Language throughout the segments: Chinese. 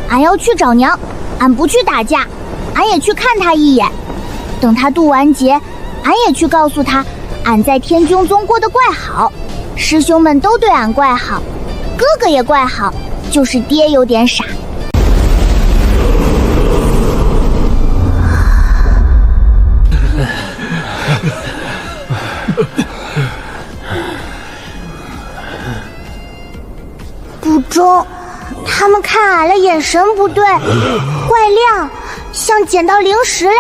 俺要去找娘，俺不去打架，俺也去看他一眼。等他渡完劫，俺也去告诉他，俺在天穹宗过得怪好，师兄们都对俺怪好，哥哥也怪好，就是爹有点傻。不中，他们看俺的眼神不对，怪亮，像捡到零食嘞。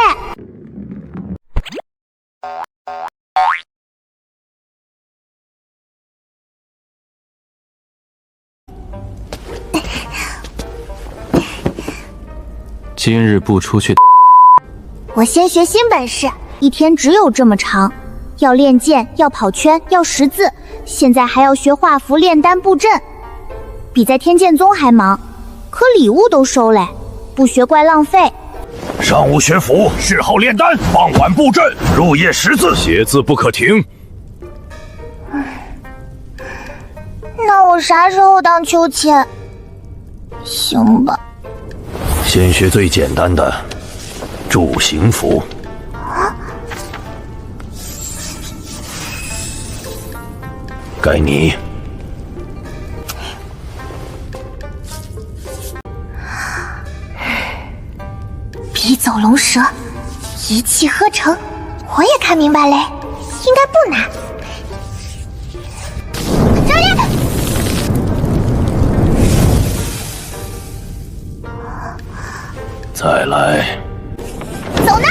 今日不出去，我先学新本事，一天只有这么长，要练剑，要跑圈，要识字，现在还要学画符、炼丹、布阵，比在天剑宗还忙。可礼物都收嘞，不学怪浪费。上午学符，事后炼丹，傍晚布阵，入夜识字，写字不可停。那我啥时候当秋千？行吧。先学最简单的助行符。该你。笔走龙蛇，一气呵成，我也看明白嘞，应该不难。教练，再来。走呢！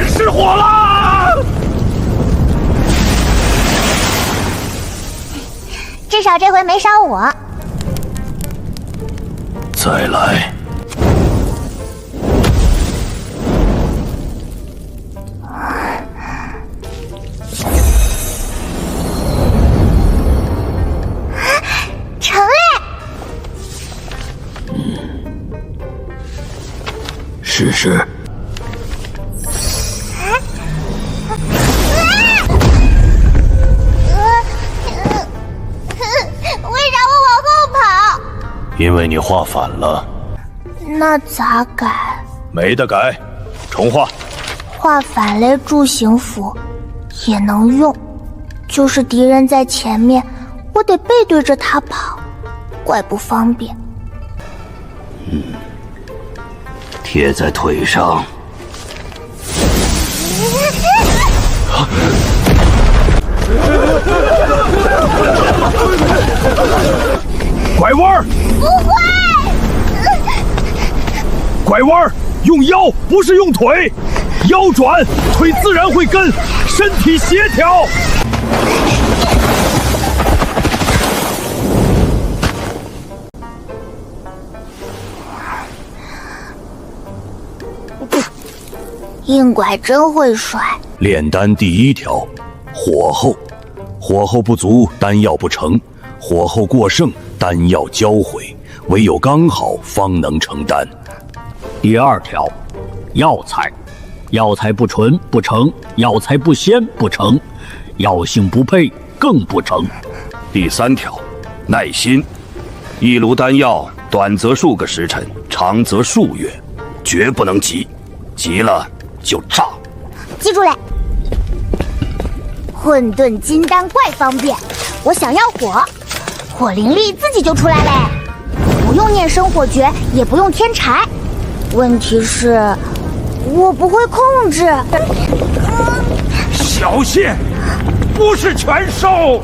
失火了！至少这回没烧我。再来。成嘞！试试。因为你画反了。那咋改？没得改，重画。画反类助行符也能用，就是敌人在前面，我得背对着他跑，怪不方便。贴在腿上。拐弯儿！不会！拐弯儿，用腰不是用腿，腰转，腿自然会跟，身体协调。硬拐真会甩。炼丹第一条，火候，火候不足，丹药不成；火候过剩，丹药交毁。唯有刚好，方能成丹。第二条，药材，药材不纯不成，药材不鲜不成，药性不配更不成。第三条，耐心，一炉丹药，短则数个时辰，长则数月，绝不能急，急了就炸。记住嘞！混沌金丹怪方便，我想要火，火灵力自己就出来嘞，不用念生火诀，也不用添柴。问题是，我不会控制。小心，不是全收。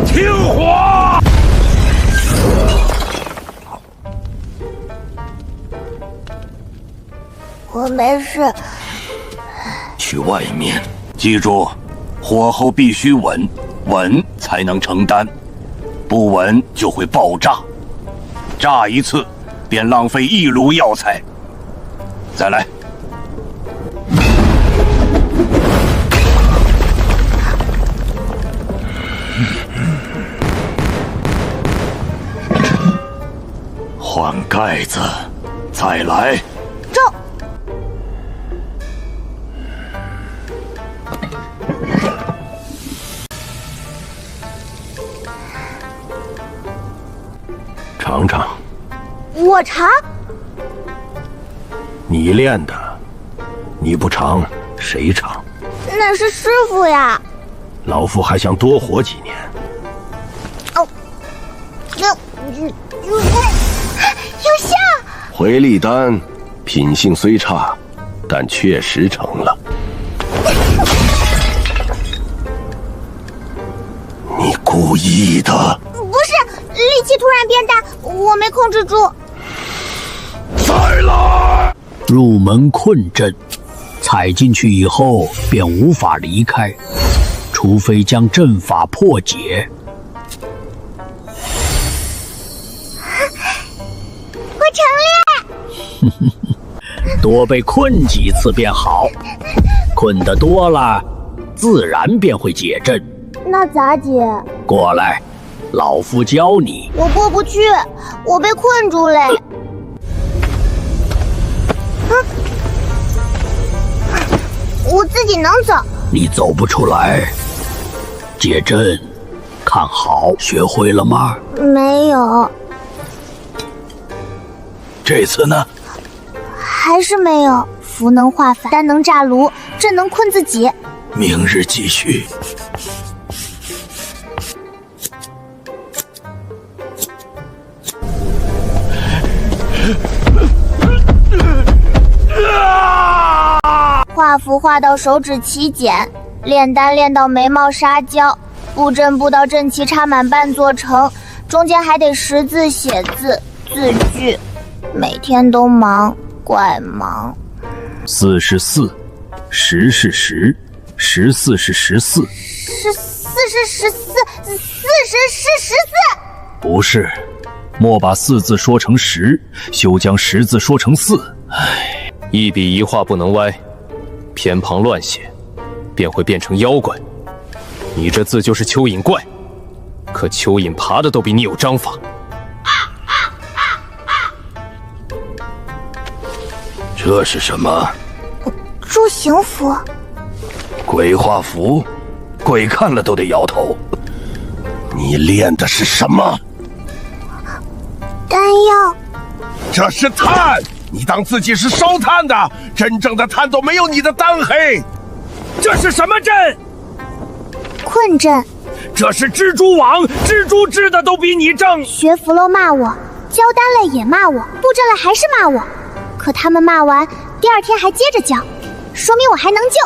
停火！我没事。去外面，记住，火候必须稳，稳才能成丹，不稳就会爆炸，炸一次便浪费一炉药材。再来。换盖子，再来。中。尝尝。我尝。你练的，你不尝谁尝？那是师傅呀。老夫还想多活几年。哦，有效。回力丹，品性虽差，但确实成了。你故意的？不是，力气突然变大，我没控制住。再来！入门困阵，踩进去以后便无法离开，除非将阵法破解。我成了。多被困几次便好，困得多了，自然便会解阵。那咋解？过来，老夫教你。我过不去，我被困住了。我自己能走。你走不出来。解阵，看好，学会了吗？没有。这次呢？还是没有。符能化反，丹能炸炉，阵能困自己。明日继续。画符画到手指起茧，炼丹炼到眉毛沙胶，布阵布到阵旗插满半座城，中间还得识字写字字句，每天都忙，怪忙。4是4，10是10，14是14。4是14，4是14。不是，莫把4字说成10，休将10字说成4。唉，一笔一画不能歪，偏旁乱写，便会变成妖怪。你这字就是蚯蚓怪，可蚯蚓爬的都比你有章法。这是什么？助行符。鬼画符，鬼看了都得摇头。你练的是什么？丹药。这是炭，你当自己是烧炭的？真正的炭都没有你的丹黑。这是什么阵？困阵。这是蜘蛛网，蜘蛛织的都比你正。学符了骂我，教丹了也骂我，布阵了还是骂我。可他们骂完，第二天还接着教，说明我还能救。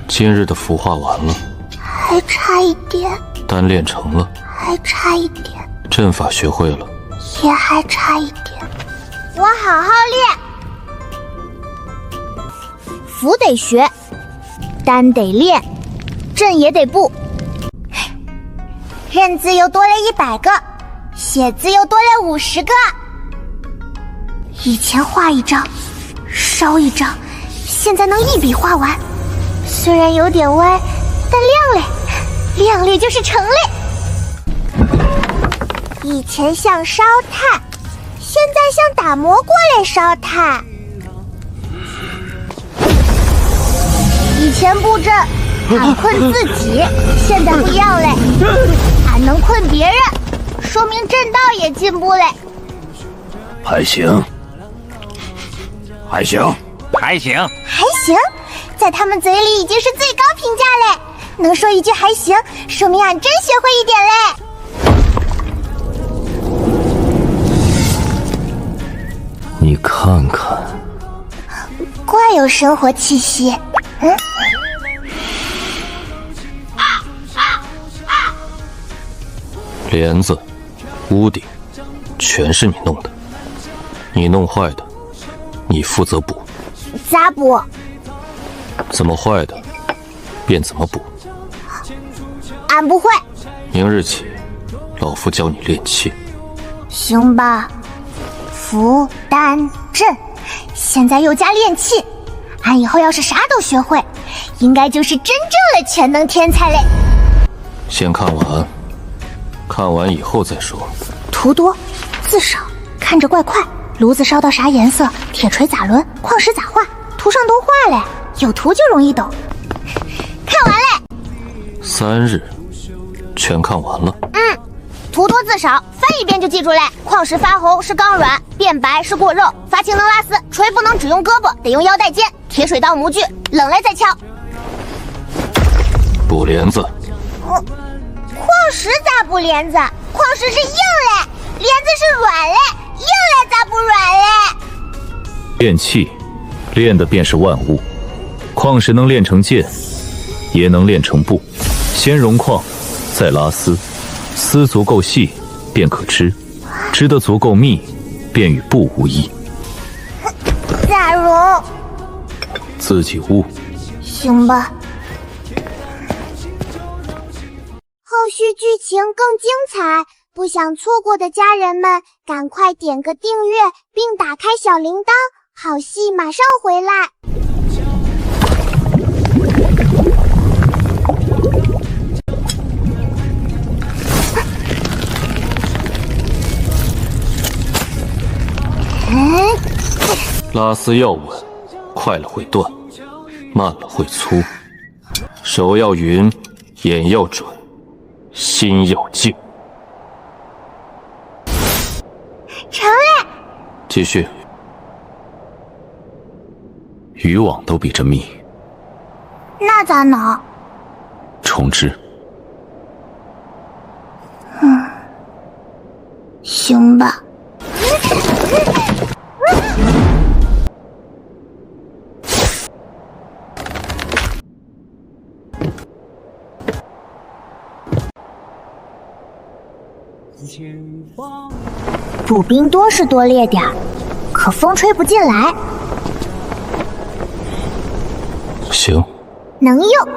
今日的符画完了，还差一点。丹练成了，还差一点。阵法学会了，也还差一点。我好好练。符得学，丹得练，阵也得布。认字又多了100个，写字又多了50个。以前画一张，烧一张，现在能一笔画完。虽然有点歪，但亮嘞，亮嘞就是成嘞。以前像烧炭，现在像打磨过来烧炭。以前布阵，俺困自己，现在不要嘞，俺能困别人，说明阵道也进步嘞。还行，还行，还行，还行，在他们嘴里已经是最高评价嘞。能说一句还行，说明俺真学会一点嘞。你看看，怪有生活气息。帘子、屋顶，全是你弄的。你弄坏的，你负责补。咋补？怎么坏的，便怎么补。俺不会。明日起，老夫教你练气。行吧。符、丹、阵，现在又加练气，俺以后要是啥都学会，应该就是真正的全能天才嘞。先看完，看完以后再说。图多，字少，看着怪快。炉子烧到啥颜色，铁锤咋抡，矿石咋画，图上都画嘞，有图就容易懂。看完嘞。 3日全看完了。图多字少，翻一遍就记住嘞。矿石发红是刚软，变白是过热，发青能拉丝，锤不能只用胳膊，得用腰带尖。铁水刀模具，冷嘞再敲。补帘子。矿石咋补帘子？矿石是硬嘞，帘子是软嘞，硬嘞咋不软嘞？炼器，炼的便是万物。矿石能炼成剑，也能炼成布。先熔矿，再拉丝，丝足够细，便可织；织得足够密，便与布无异。咋熔？自己悟。行吧。后续剧情更精彩，不想错过的家人们，赶快点个订阅，并打开小铃铛，好戏马上回来。拉丝要稳，快了会断，慢了会粗。手要匀，眼要准，心要静。成嘞！继续。渔网都比这密，那咋能？重织。行吧。补兵多是多列点儿，可风吹不进来。行，能用。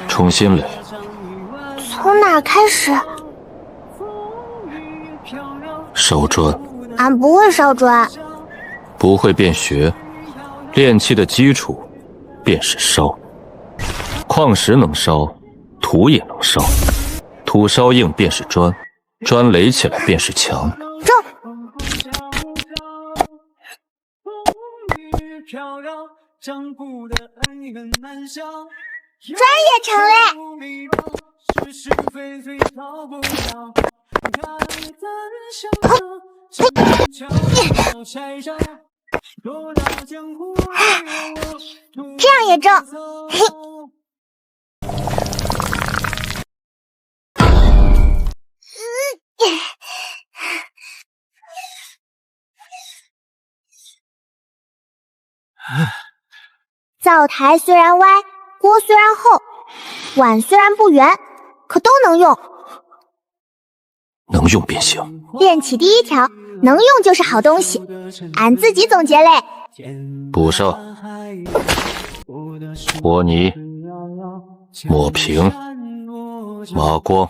重新来。从哪儿开始？烧砖。俺不会烧砖。不会便学。炼器的基础便是烧。矿石能烧，土也能烧。土烧硬便是砖，砖垒起来便是墙。中。砖也成嘞！这样也中。嘿。灶台虽然歪，锅虽然厚，碗虽然不圆，可都能用。能用便行。炼起第一条，能用就是好东西，俺自己总结嘞。补上。和泥，抹平，麻光。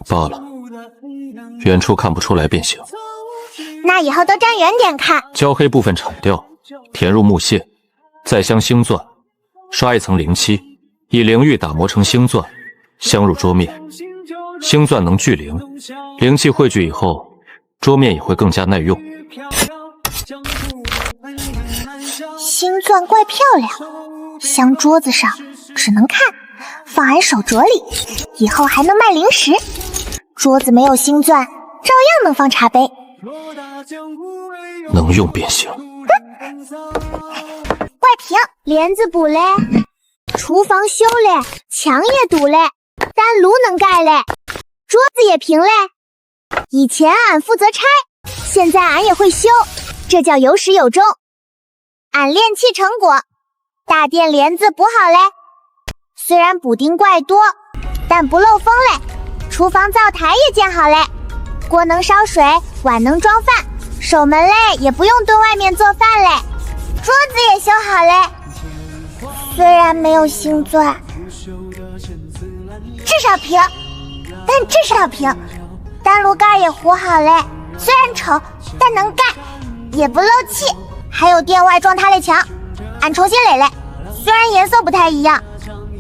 罢了，远处看不出来便行。那以后都站远点看。焦黑部分铲掉，填入木屑，再镶星钻，刷一层灵漆，以灵玉打磨成星钻，镶入桌面。星钻能聚灵，灵气汇聚以后，桌面也会更加耐用。星钻怪漂亮，镶桌子上只能看，放俺手镯里，以后还能卖零食。桌子没有星钻，照样能放茶杯。能用便行。怪瓶，帘子补嘞，厨房修嘞，墙也堵嘞，丹炉能盖嘞，桌子也平嘞。以前俺负责拆，现在俺也会修，这叫有始有终。俺炼器成果，大殿帘子补好嘞，虽然补丁怪多，但不漏风嘞。厨房灶台也建好嘞，锅能烧水，碗能装饭，守门嘞也不用蹲外面做饭嘞，桌子也修好嘞。虽然没有星钻，至少平，但至少平。丹炉盖也糊好嘞，虽然丑，但能干，也不漏气。还有殿外撞塌的墙，俺重新垒垒，虽然颜色不太一样，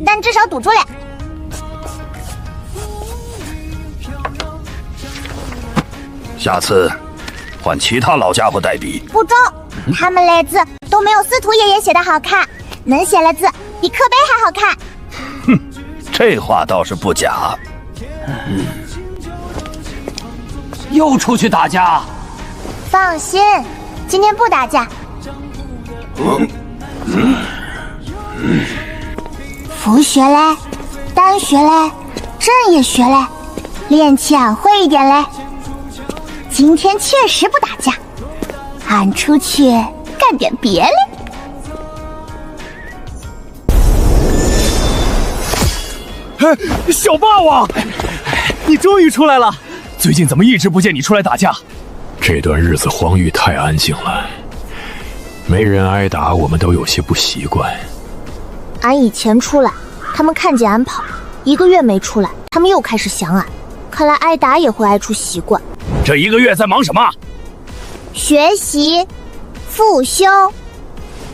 但至少堵住了。下次换其他老家伙代笔。不中，他们垒字都没有司徒爷爷写的好看，能写的字比刻碑还好看。哼，这话倒是不假。又出去打架？放心，今天不打架。符学嘞，丹学嘞，阵也学嘞，练气俺会一点嘞。今天确实不打架，俺出去干点别嘞。小霸王，你终于出来了！最近怎么一直不见你出来打架？这段日子荒域太安静了，没人挨打，我们都有些不习惯。俺以前出来，他们看见俺跑，1个月没出来，他们又开始想俺。看来挨打也会挨出习惯。这1个月在忙什么？学习、复修、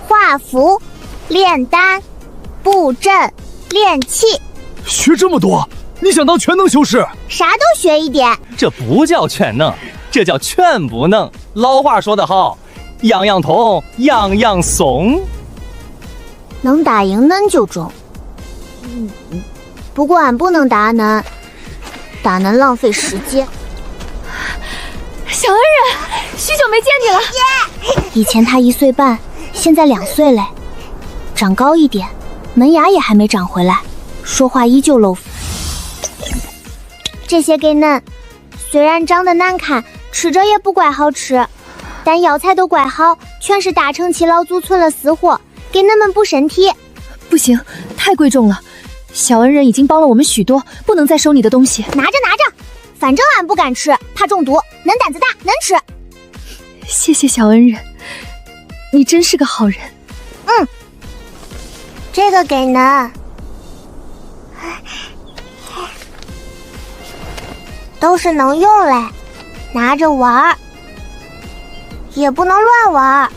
画符、炼丹、布阵、练气。学这么多，你想当全能修士？啥都学一点。这不叫全能，这叫全不能。老话说得好，样样通，样样怂。能打赢恁就中。不过俺不能打恁，打恁浪费时间。小恩人，许久没见你了。以前他1岁半，现在2岁嘞，长高一点，门牙也还没长回来，说话依旧漏风。这些给恁，虽然长得难看，吃着也不怪好吃，但药材都怪好，全是大城七老祖存了私货，给恁们补身体。不行，太贵重了。小恩人已经帮了我们许多，不能再收你的东西。拿着拿着，反正俺不敢吃，怕中毒。恁胆子大，能吃。谢谢小恩人，你真是个好人。这个给恁。都是能用嘞，拿着玩儿，也不能乱玩儿。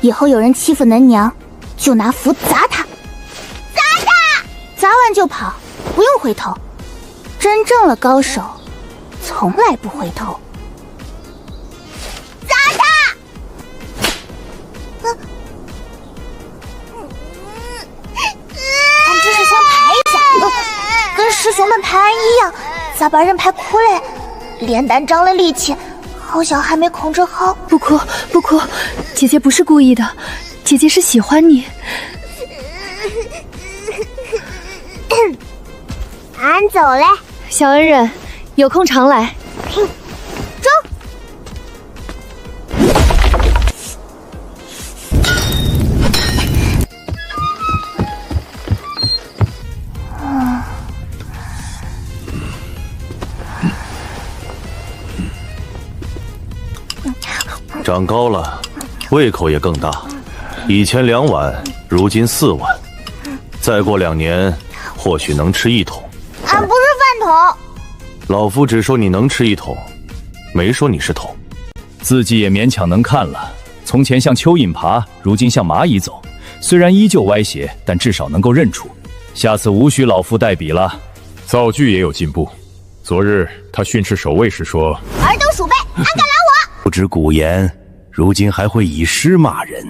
以后有人欺负恁娘，就拿符砸他，砸他，砸完就跑，不用回头。真正的高手，从来不回头。砸他！俺这是想排一下，跟师兄们排案一样。咋把人排哭嘞？炼丹长了力气，好像还没控制好。不哭不哭，姐姐不是故意的，姐姐是喜欢你。俺走嘞，小恩人，有空常来。走。长高了，胃口也更大，以前2碗，如今4碗，再过2年，或许能吃1桶。俺不是饭桶。老夫只说你能吃1桶，没说你是桶。字迹也勉强能看了，从前像蚯蚓爬，如今像蚂蚁走，虽然依旧歪斜，但至少能够认出。下次无需老夫代笔了。造句也有进步。昨日他训斥守卫时说：“尔等鼠辈，安敢拦我！”不知古言，如今还会以诗骂人。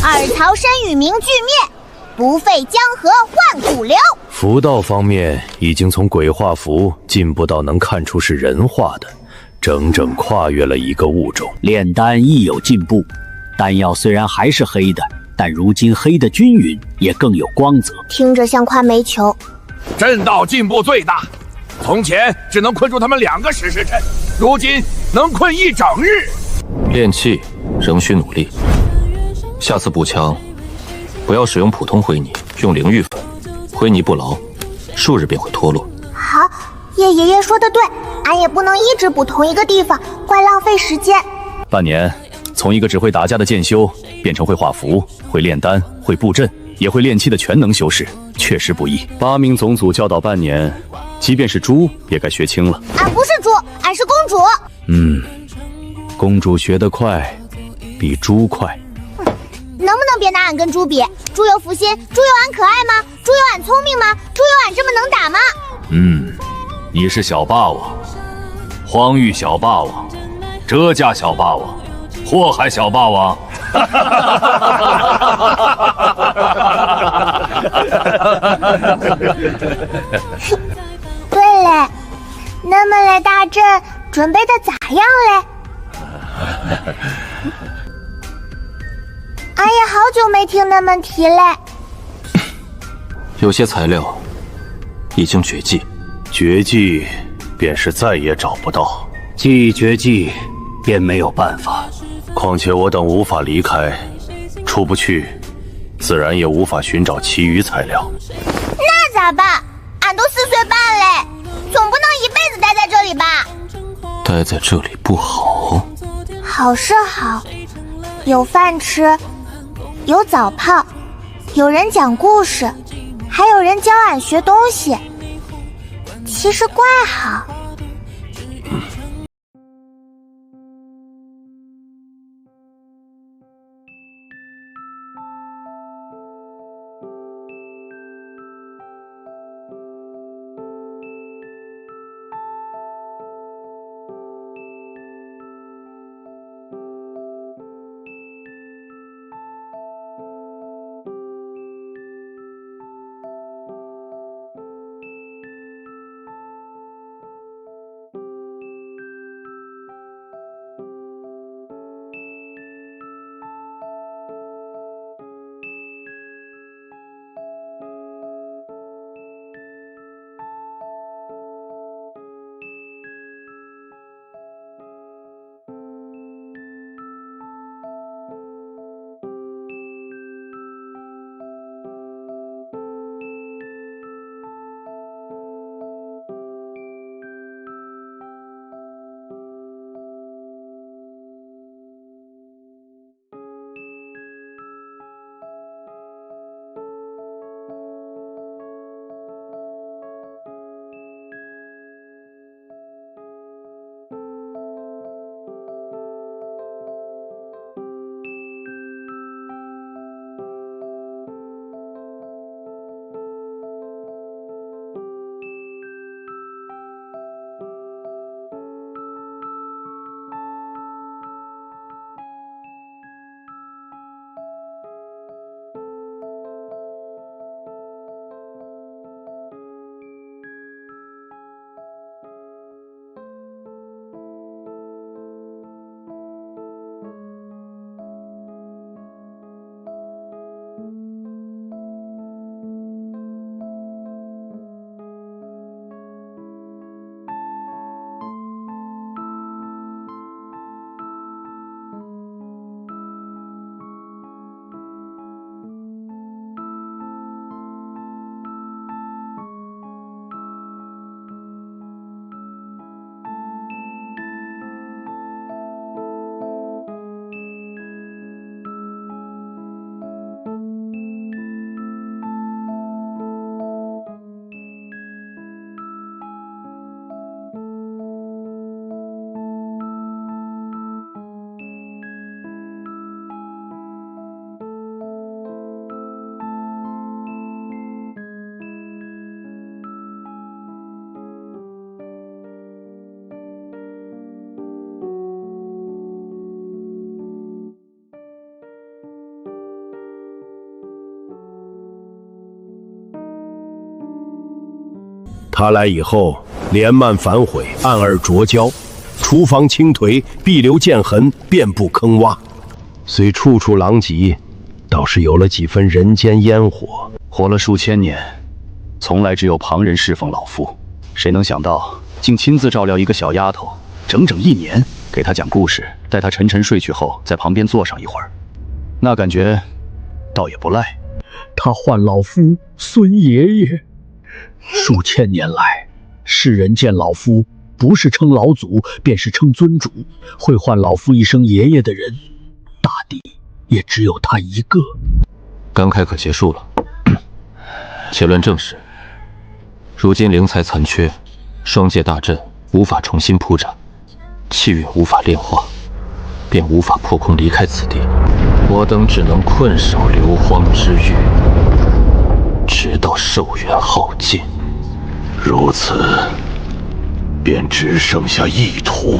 二曹身与名俱灭，不废江河换古流。符道方面已经从鬼画符进步到能看出是人画的，整整跨越了一个物种。炼丹亦有进步，丹药虽然还是黑的，但如今黑的均匀，也更有光泽。听着像夸煤球。阵道进步最大，从前只能困住他们2个石时辰，如今能困1整日。练气仍需努力，下次补强不要使用普通灰泥，用灵玉粉。灰泥不牢，数日便会脱落。好，叶爷爷说的对，俺也不能一直补同一个地方，怪浪费时间。半年，从一个只会打架的剑修，变成会画符、会炼丹、会布阵，也会炼气的全能修士，确实不易。8名总祖教导半年，即便是猪也该学精了。俺不是猪，俺是公主。公主学得快，比猪快。能不能别拿俺跟猪比？猪有福心，猪有俺可爱吗？猪有俺聪明吗？猪有俺这么能打吗？你是小霸王，荒域小霸王，折架小霸王，祸害小霸王。对嘞，那么来大阵准备的咋样嘞？俺也好久没听他们提嘞。有些材料已经绝迹，绝迹便是再也找不到，既绝迹，便没有办法。况且我等无法离开，出不去，自然也无法寻找其余材料。那咋办？俺都4岁半嘞，总不能一辈子待在这里吧？待在这里不好。好是好，有饭吃，有澡泡，有人讲故事，还有人教俺学东西，其实怪好。他来以后，连蔓反悔，暗而灼焦，厨房倾颓，壁流溅痕，遍布坑洼。虽处处狼藉，倒是有了几分人间烟火。活了数千年，从来只有旁人侍奉老夫，谁能想到，竟亲自照料一个小丫头，整整1年，给她讲故事，待她沉沉睡去后，在旁边坐上一会儿，那感觉倒也不赖。他唤老夫孙爷爷。数千年来，世人见老夫不是称老祖，便是称尊主，会唤老夫一声爷爷的人，大抵也只有他一个。刚开可结束了，且论正事。如今灵才残缺，双界大阵无法重新铺展，气运无法炼化，便无法破空离开此地，我等只能困守流荒之域，直到寿元耗尽。如此，便只剩下一途：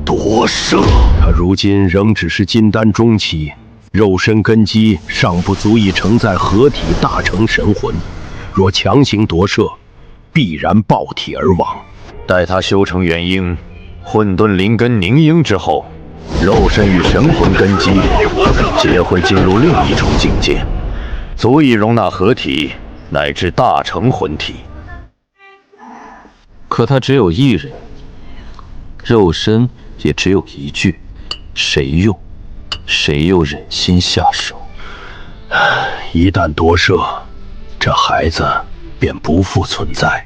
夺舍。他如今仍只是金丹中期，肉身根基尚不足以承载合体大成神魂。若强行夺舍，必然爆体而亡。待他修成元婴，混沌灵根凝英之后，肉身与神魂根基皆会进入另一种境界，足以容纳合体乃至大成魂体。可他只有一人，肉身也只有一具，谁用，谁又忍心下手？一旦夺舍，这孩子便不复存在。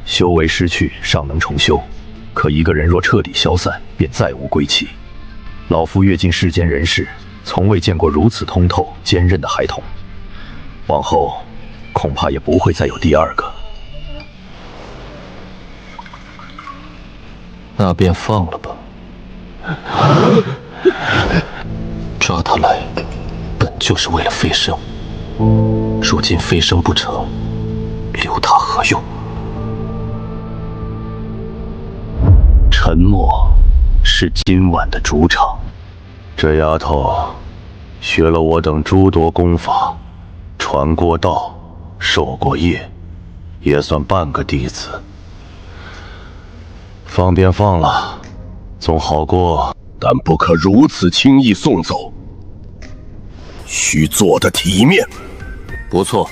修为失去，尚能重修，可一个人若彻底消散，便再无归期。老夫阅尽世间人事，从未见过如此通透坚韧的孩童，往后恐怕也不会再有第二个。那便放了吧。抓他来，本就是为了飞升，如今飞升不成，留他何用？沉默是今晚的主场。这丫头学了我等诸多功法，传过道，受过业，也算半个弟子。放便放了，总好过，但不可如此轻易送走，须做得体面。不错，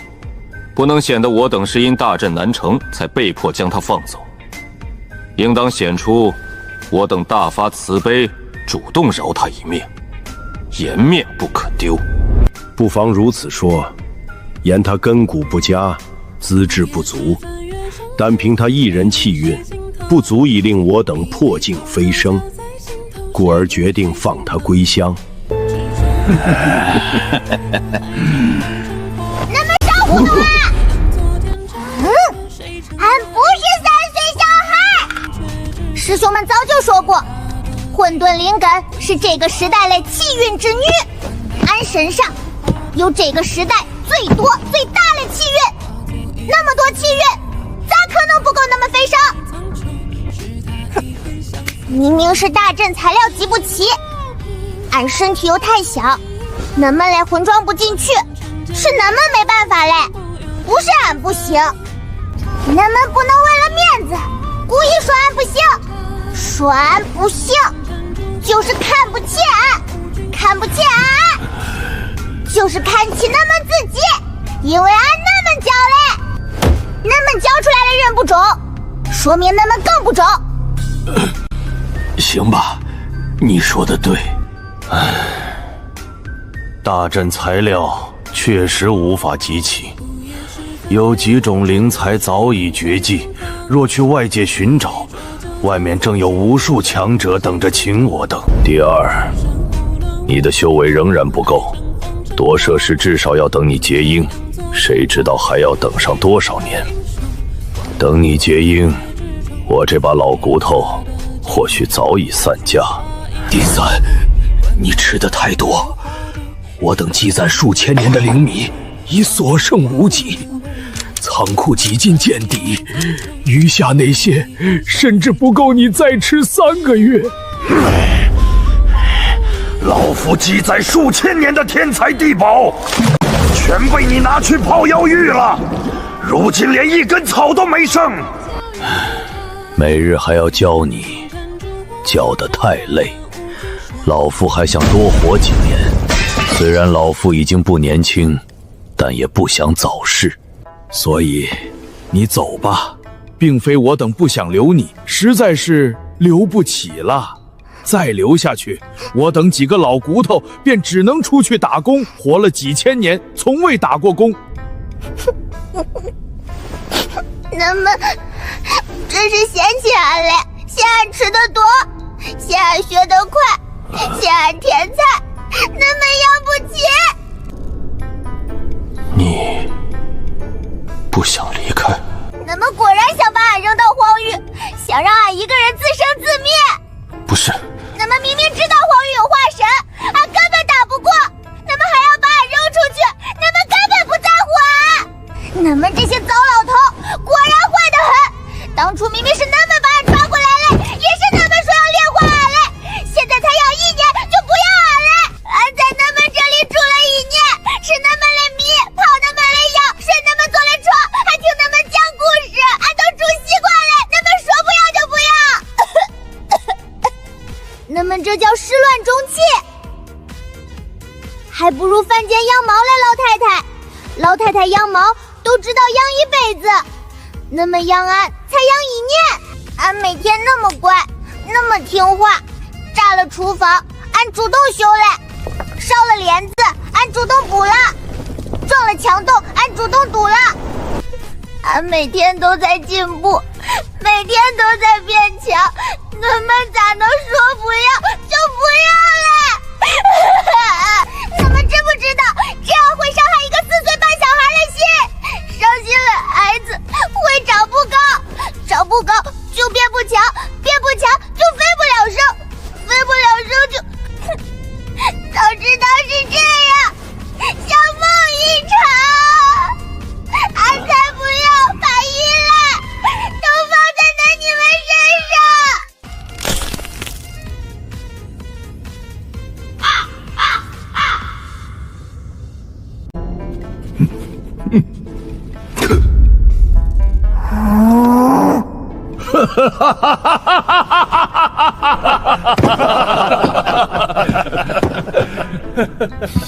不能显得我等是因大阵难成才被迫将他放走，应当显出我等大发慈悲，主动饶他一命，颜面不可丢。不妨如此说，言他根骨不佳，资质不足，单凭他一人气运，不足以令我等破境飞升，故而决定放他归乡。那么少糊涂啊！俺不是3岁小孩。师兄们早就说过，混沌灵感是这个时代类气运之女，俺身上有这个时代最多最大的气运，那么多气运，咋可能不够那么飞升？明明是大阵材料集不齐，俺身体又太小，恁们嘞混装不进去，是恁们没办法嘞，不是俺不行。恁们不能为了面子故意说俺不行，说俺不行就是看不起俺，看不起俺就是看起恁们自己，因为俺恁们教嘞，恁们教出来的人不中，说明恁们更不中。行吧，你说的对。大阵材料确实无法集齐，有几种灵材早已绝迹，若去外界寻找，外面正有无数强者等着擒我等。第二，你的修为仍然不够，夺舍时至少要等你结婴，谁知道还要等上多少年？等你结婴，我这把老骨头或许早已散架。第三，你吃的太多，我等积攒数千年的灵米已所剩无几，仓库几近见底，余下那些甚至不够你再吃3个月。老夫积攒数千年的天材地宝，全被你拿去泡妖浴了，如今连一根草都没剩。每日还要教你，教得太累，老夫还想多活几年。虽然老夫已经不年轻，但也不想早逝。所以你走吧，并非我等不想留你，实在是留不起了。再留下去，我等几个老骨头便只能出去打工，活了几千年，从未打过工。恁们真是嫌弃俺嘞，嫌俺吃得多，嫌俺学得快，嫌俺天才，恁们养不起。你不想离开？恁们果然想把俺扔到荒域，想让俺一个人自生自灭。不是，恁们们这叫始乱终弃，还不如犯贱羊毛嘞，老太太。老太太羊毛都知道养一辈子，那么养俺才养1年。俺每天那么乖，那么听话，炸了厨房俺主动修嘞，烧了帘子俺主动补了，撞了墙洞俺主动堵了。俺每天都在进步，每天都在变强，你们咋能说不要就不要嘞？你们知不知道这样会伤害一个4岁半小孩的心？伤心了孩子会长不高，长不高就变不强，变不强就飞不了升，飞不了升就……早知道是这样，像梦一场，俺才不要把依赖都放在你们身上。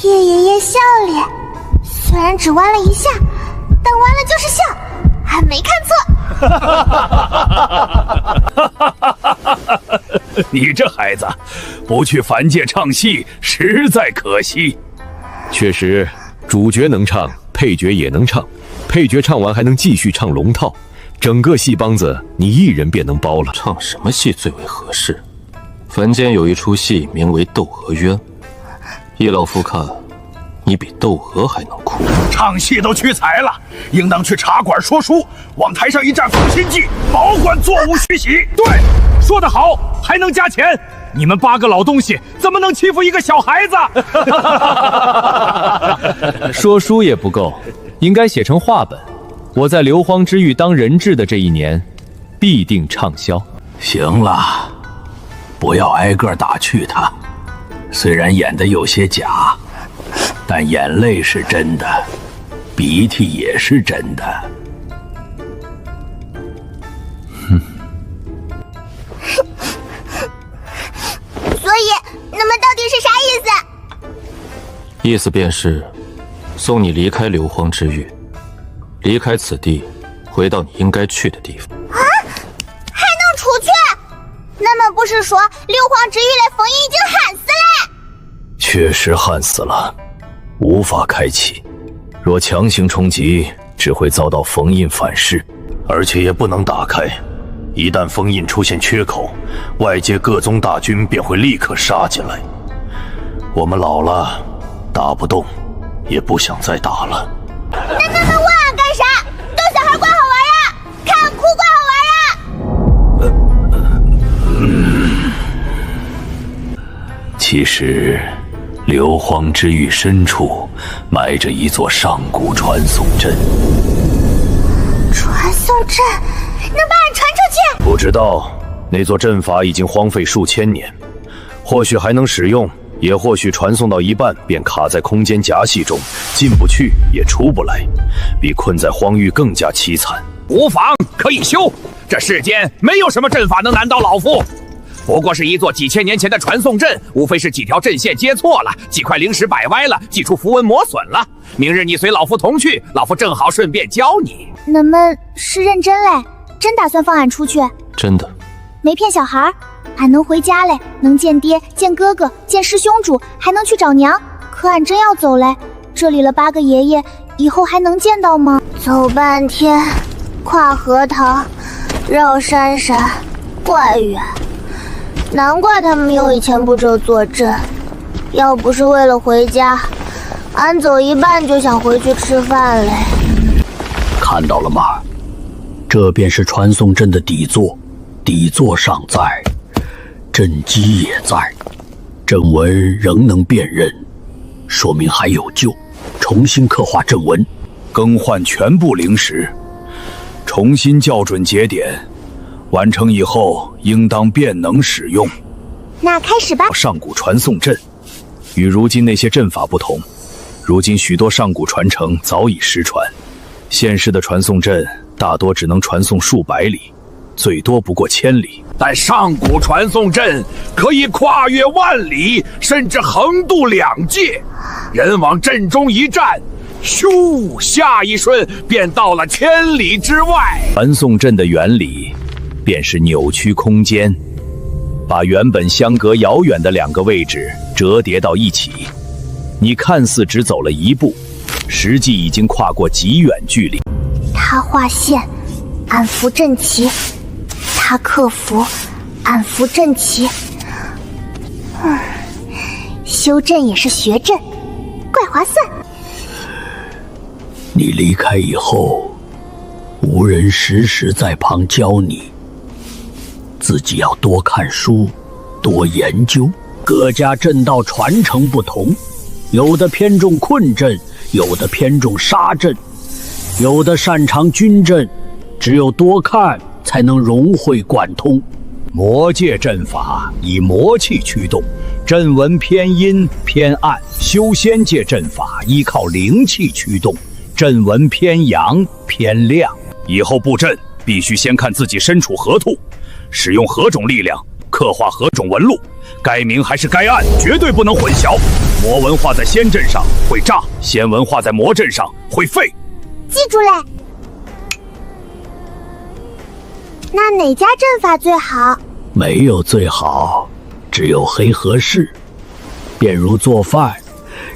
叶爷爷笑脸，虽然只玩了一下，但玩了就是笑，俺没看错。你这孩子，不去凡界唱戏，实在可惜。确实，主角能唱，配角也能唱，配角唱完还能继续唱龙套，整个戏帮子你一人便能包了。唱什么戏最为合适？凡间有一出戏名为《窦娥冤》，叶老夫看，你比窦娥还能哭。唱戏都屈才了，应当去茶馆说书，往台上一站放心计，保管座无虚席。对，说得好，还能加钱。你们8个老东西怎么能欺负一个小孩子？说书也不够，应该写成话本。我在硫磺之狱当人质的这1年，必定畅销。行了，不要挨个打趣他。虽然演得有些假，但眼泪是真的，鼻涕也是真的。所以你们到底是啥意思？意思便是送你离开硫磺之狱，离开此地，回到你应该去的地方。啊，还能出去？那么不是说硫磺之狱的封印已经焊死了？确实焊死了，无法开启。若强行冲击，只会遭到封印反噬，而且也不能打开。一旦封印出现缺口，外界各宗大军便会立刻杀进来。我们老了，打不动，也不想再打了。那你们问俺干啥？逗小孩怪好玩呀，看俺哭怪好玩呀。其实，硫磺之狱深处埋着一座上古传送阵。传送阵能把俺传出去？不知道，那座阵法已经荒废数千年，或许还能使用，也或许传送到一半便卡在空间夹隙中，进不去也出不来，比困在荒域更加凄惨。无妨，可以修。这世间没有什么阵法能难倒老夫。不过是一座几千年前的传送阵，无非是几条阵线接错了，几块灵石摆歪了，几处符文磨损了。明日你随老夫同去，老夫正好顺便教你。你们是认真嘞？真打算放俺出去？真的，没骗小孩。俺能回家嘞，能见爹、见哥哥、见师兄主，还能去找娘。可俺真要走嘞，这里了8个爷爷，以后还能见到吗？走半天，跨河塘，绕山山，怪远。难怪他们有以前不这坐镇，要不是为了回家，俺走一半就想回去吃饭嘞。看到了吗？这便是传送阵的底座，底座尚在，阵基也在，阵纹仍能辨认，说明还有救。重新刻画阵纹，更换全部灵石，重新校准节点，完成以后应当便能使用。那开始吧。上古传送阵与如今那些阵法不同，如今许多上古传承早已失传，现世的传送阵大多只能传送数百里，最多不过1000里。但上古传送阵可以跨越万里，甚至横渡两界。人往阵中一站，咻，下一瞬便到了千里之外。传送阵的原理便是扭曲空间，把原本相隔遥远的两个位置折叠到一起。你看似只走了一步，实际已经跨过极远距离。他画线，俺扶阵旗；他克服，俺扶阵旗。修阵也是学阵，怪划算。你离开以后，无人时时在旁教你，自己要多看书，多研究。各家阵道传承不同，有的偏重困阵，有的偏重杀阵，有的擅长军阵，只有多看才能融会贯通。魔界阵法以魔气驱动，阵纹偏阴偏暗；修仙界阵法依靠灵气驱动，阵纹偏阳偏亮。以后布阵必须先看自己身处何处，使用何种力量，刻画何种纹路，该明还是该暗，绝对不能混淆。魔文化在仙阵上会炸，仙文化在魔阵上会废。记住嘞。那哪家阵法最好？没有最好，只有黑和适。便如做饭，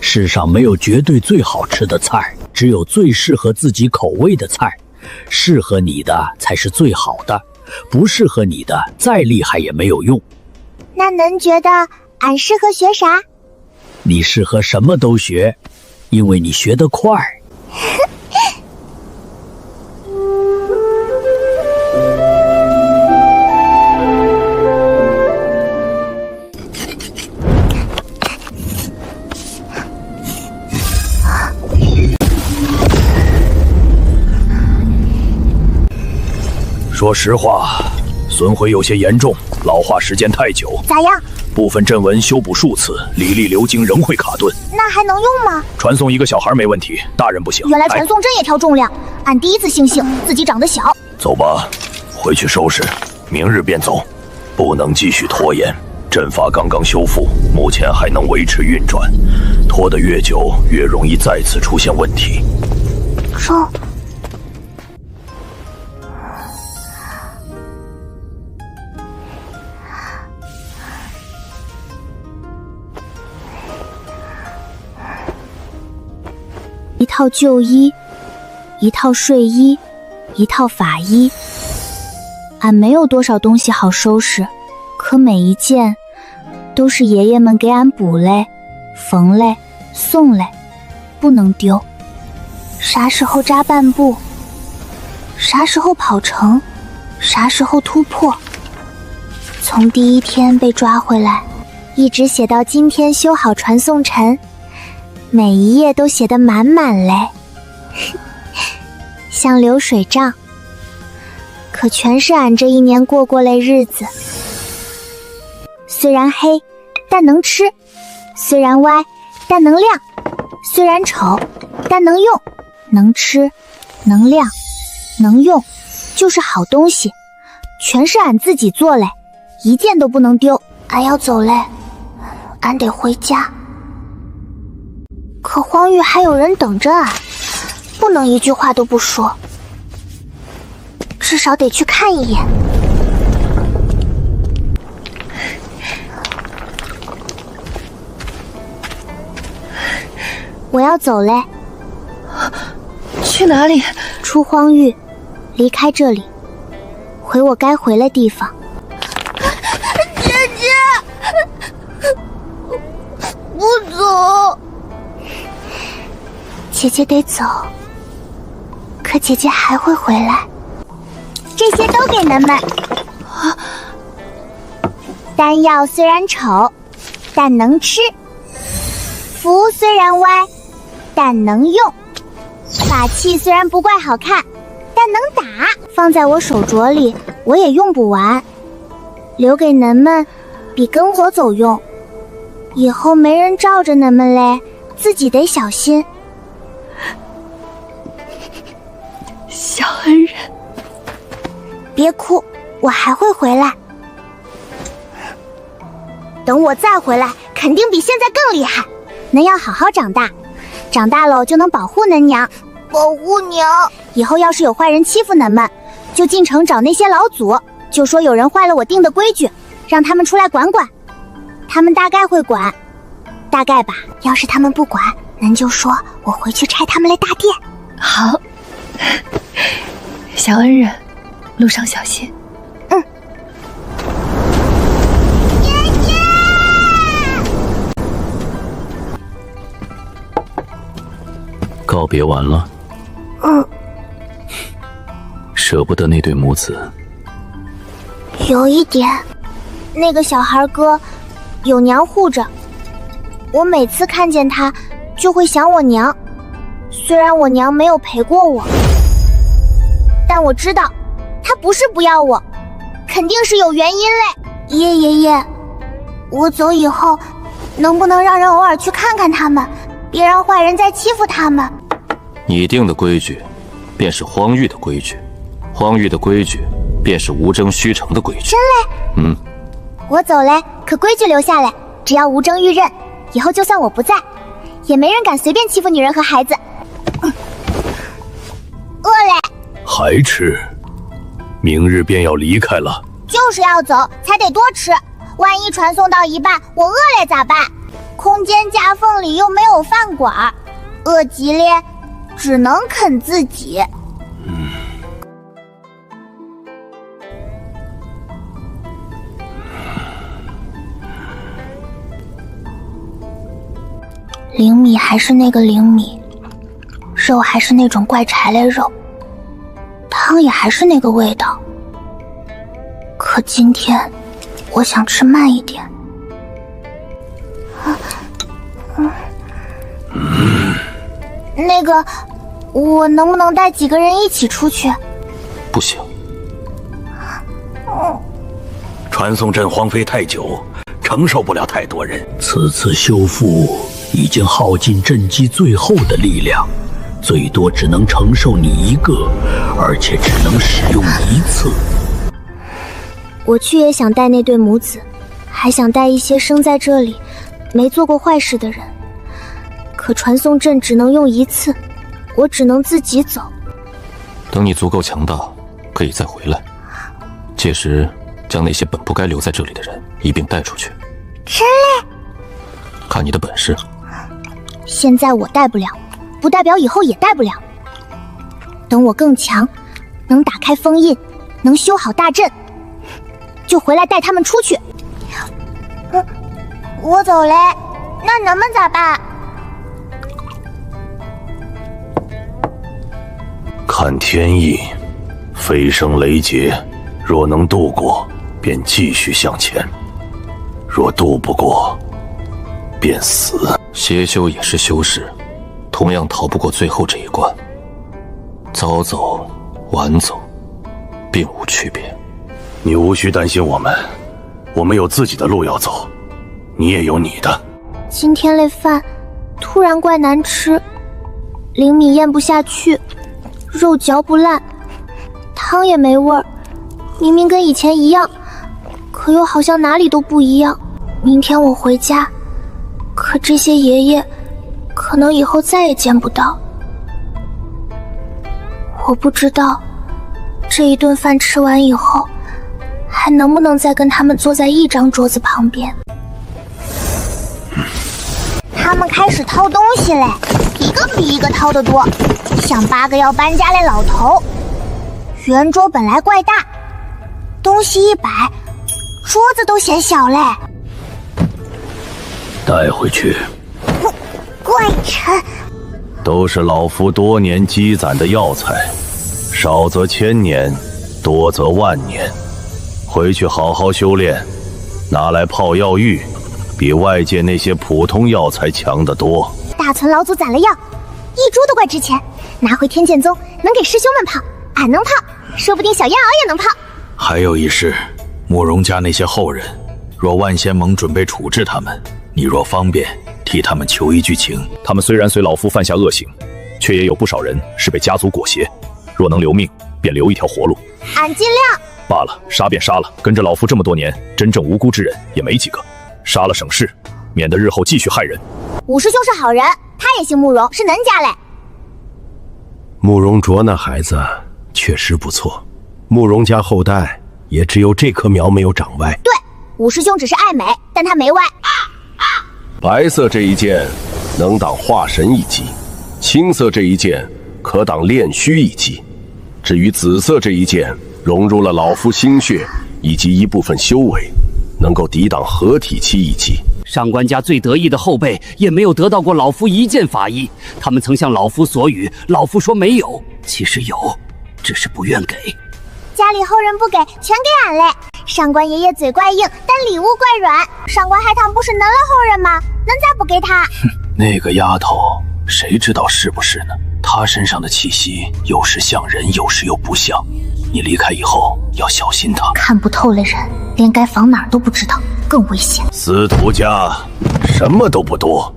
世上没有绝对最好吃的菜，只有最适合自己口味的菜。适合你的才是最好的，不适合你的再厉害也没有用。那恁觉得俺适合学啥？你适合什么都学，因为你学得快。说实话，损毁有些严重，老化时间太久。咋样？部分阵纹修补数次，里力流经仍会卡顿。那还能用吗？传送一个小孩没问题，大人不行。原来传送阵也挑重量，俺第一次庆幸自己长得小。走吧，回去收拾，明日便走，不能继续拖延。阵法刚刚修复，目前还能维持运转，拖得越久，越容易再次出现问题。一套旧衣，一套睡衣，一套法衣。俺没有多少东西好收拾，可每一件都是爷爷们给俺补嘞、缝嘞、送嘞，不能丢。啥时候扎半步，啥时候跑成，啥时候突破。从第一天被抓回来，一直写到今天修好传送trận，每一页都写得满满嘞，像流水账。可全是俺这一年过嘞日子。虽然黑，但能吃；虽然歪，但能亮；虽然丑，但能用。能吃，能亮，能用，就是好东西。全是俺自己做嘞，一件都不能丢。俺要走嘞，俺得回家。可荒域还有人等着俺，不能一句话都不说，至少得去看一眼。我要走嘞。去哪里？出荒域，离开这里，回我该回的地方。姐姐，不走。姐姐得走，可姐姐还会回来。这些都给恁们。丹药虽然丑，但能吃；符虽然歪，但能用；法器虽然不怪好看，但能打。放在我手镯里，我也用不完，留给恁们比跟我走用。以后没人罩着恁们嘞，自己得小心。小恩人，别哭，我还会回来。等我再回来，肯定比现在更厉害。恁要好好长大，长大了就能保护恁娘。保护娘。以后要是有坏人欺负恁们，就进城找那些老祖，就说有人坏了我定的规矩，让他们出来管管。他们大概会管，大概吧。要是他们不管，恁就说我回去拆他们的大殿。好，小恩人，路上小心。告别完了。舍不得那对母子。有一点，那个小孩哥有娘护着，我每次看见他就会想我娘。虽然我娘没有陪过我，但我知道他不是不要我，肯定是有原因嘞。爷爷，我走以后能不能让人偶尔去看看他们，别让坏人再欺负他们。你定的规矩便是荒域的规矩，荒域的规矩便是无争虚城的规矩。真嘞？我走嘞，可规矩留下来，只要无争玉刃，以后就算我不在，也没人敢随便欺负女人和孩子。饿嘞。还吃？明日便要离开了。就是要走，才得多吃。万一传送到一半我饿了咋办？空间夹缝里又没有饭馆，饿极了只能啃自己。灵米还是那个灵米，肉还是那种怪柴类肉，汤也还是那个味道。可今天我想吃慢一点。那个，我能不能带几个人一起出去？不行。传送阵荒废太久，承受不了太多人。此次修复已经耗尽阵基最后的力量，最多只能承受你一个，而且只能使用一次。我去也想带那对母子，还想带一些生在这里没做过坏事的人。可传送阵只能用一次，我只能自己走。等你足够强大，可以再回来。届时将那些本不该留在这里的人一并带出去。真嘞？看你的本事。现在我带不了，不代表以后也带不了。等我更强，能打开封印，能修好大阵，就回来带他们出去。我走嘞，那你们咋办？看天意，飞升雷劫，若能渡过，便继续向前；若渡不过，便死。邪修也是修士，同样逃不过最后这一关。早走晚走，并无区别。你无需担心我们，我们有自己的路要走，你也有你的。今天那饭突然怪难吃，灵米咽不下去，肉嚼不烂，汤也没味儿，明明跟以前一样，可又好像哪里都不一样。明天我回家，可这些爷爷可能以后再也见不到。我不知道这一顿饭吃完以后，还能不能再跟他们坐在一张桌子旁边。他们开始掏东西嘞，一个比一个掏得多，像8个要搬家的老头。圆桌本来怪大，东西一摆，桌子都显小嘞。带回去。怪沉。都是老夫多年积攒的药材，少则1000年，多则10000年。回去好好修炼，拿来泡药浴，比外界那些普通药材强得多。大存老祖攒了药，一株都怪值钱，拿回天剑宗能给师兄们泡，俺能泡，说不定小燕儿也能泡。还有一事，慕容家那些后人，若万仙盟准备处置他们，你若方便替他们求一句情。他们虽然随老夫犯下恶行，却也有不少人是被家族裹挟，若能留命，便留一条活路。俺尽量。罢了，杀便杀了，跟着老夫这么多年，真正无辜之人也没几个。杀了省事，免得日后继续害人。五师兄是好人，他也姓慕容，是能家嘞。慕容卓那孩子确实不错，慕容家后代也只有这棵苗没有长歪。对，五师兄只是爱美，但他没歪。白色这一剑能挡化神一击，青色这一剑可挡炼虚一击，至于紫色这一剑，融入了老夫心血以及一部分修为，能够抵挡合体期一击。上官家最得意的后辈也没有得到过老夫一件法衣，他们曾向老夫索语，老夫说没有，其实有，只是不愿给。家里后人不给，全给俺嘞。上官爷爷嘴怪硬，但礼物怪软。上官海棠不是能了后人吗？能咋不给他？那个丫头，谁知道是不是呢？她身上的气息有时像人，有时又不像。你离开以后要小心她。看不透了人，连该防哪儿都不知道，更危险。司徒家什么都不多，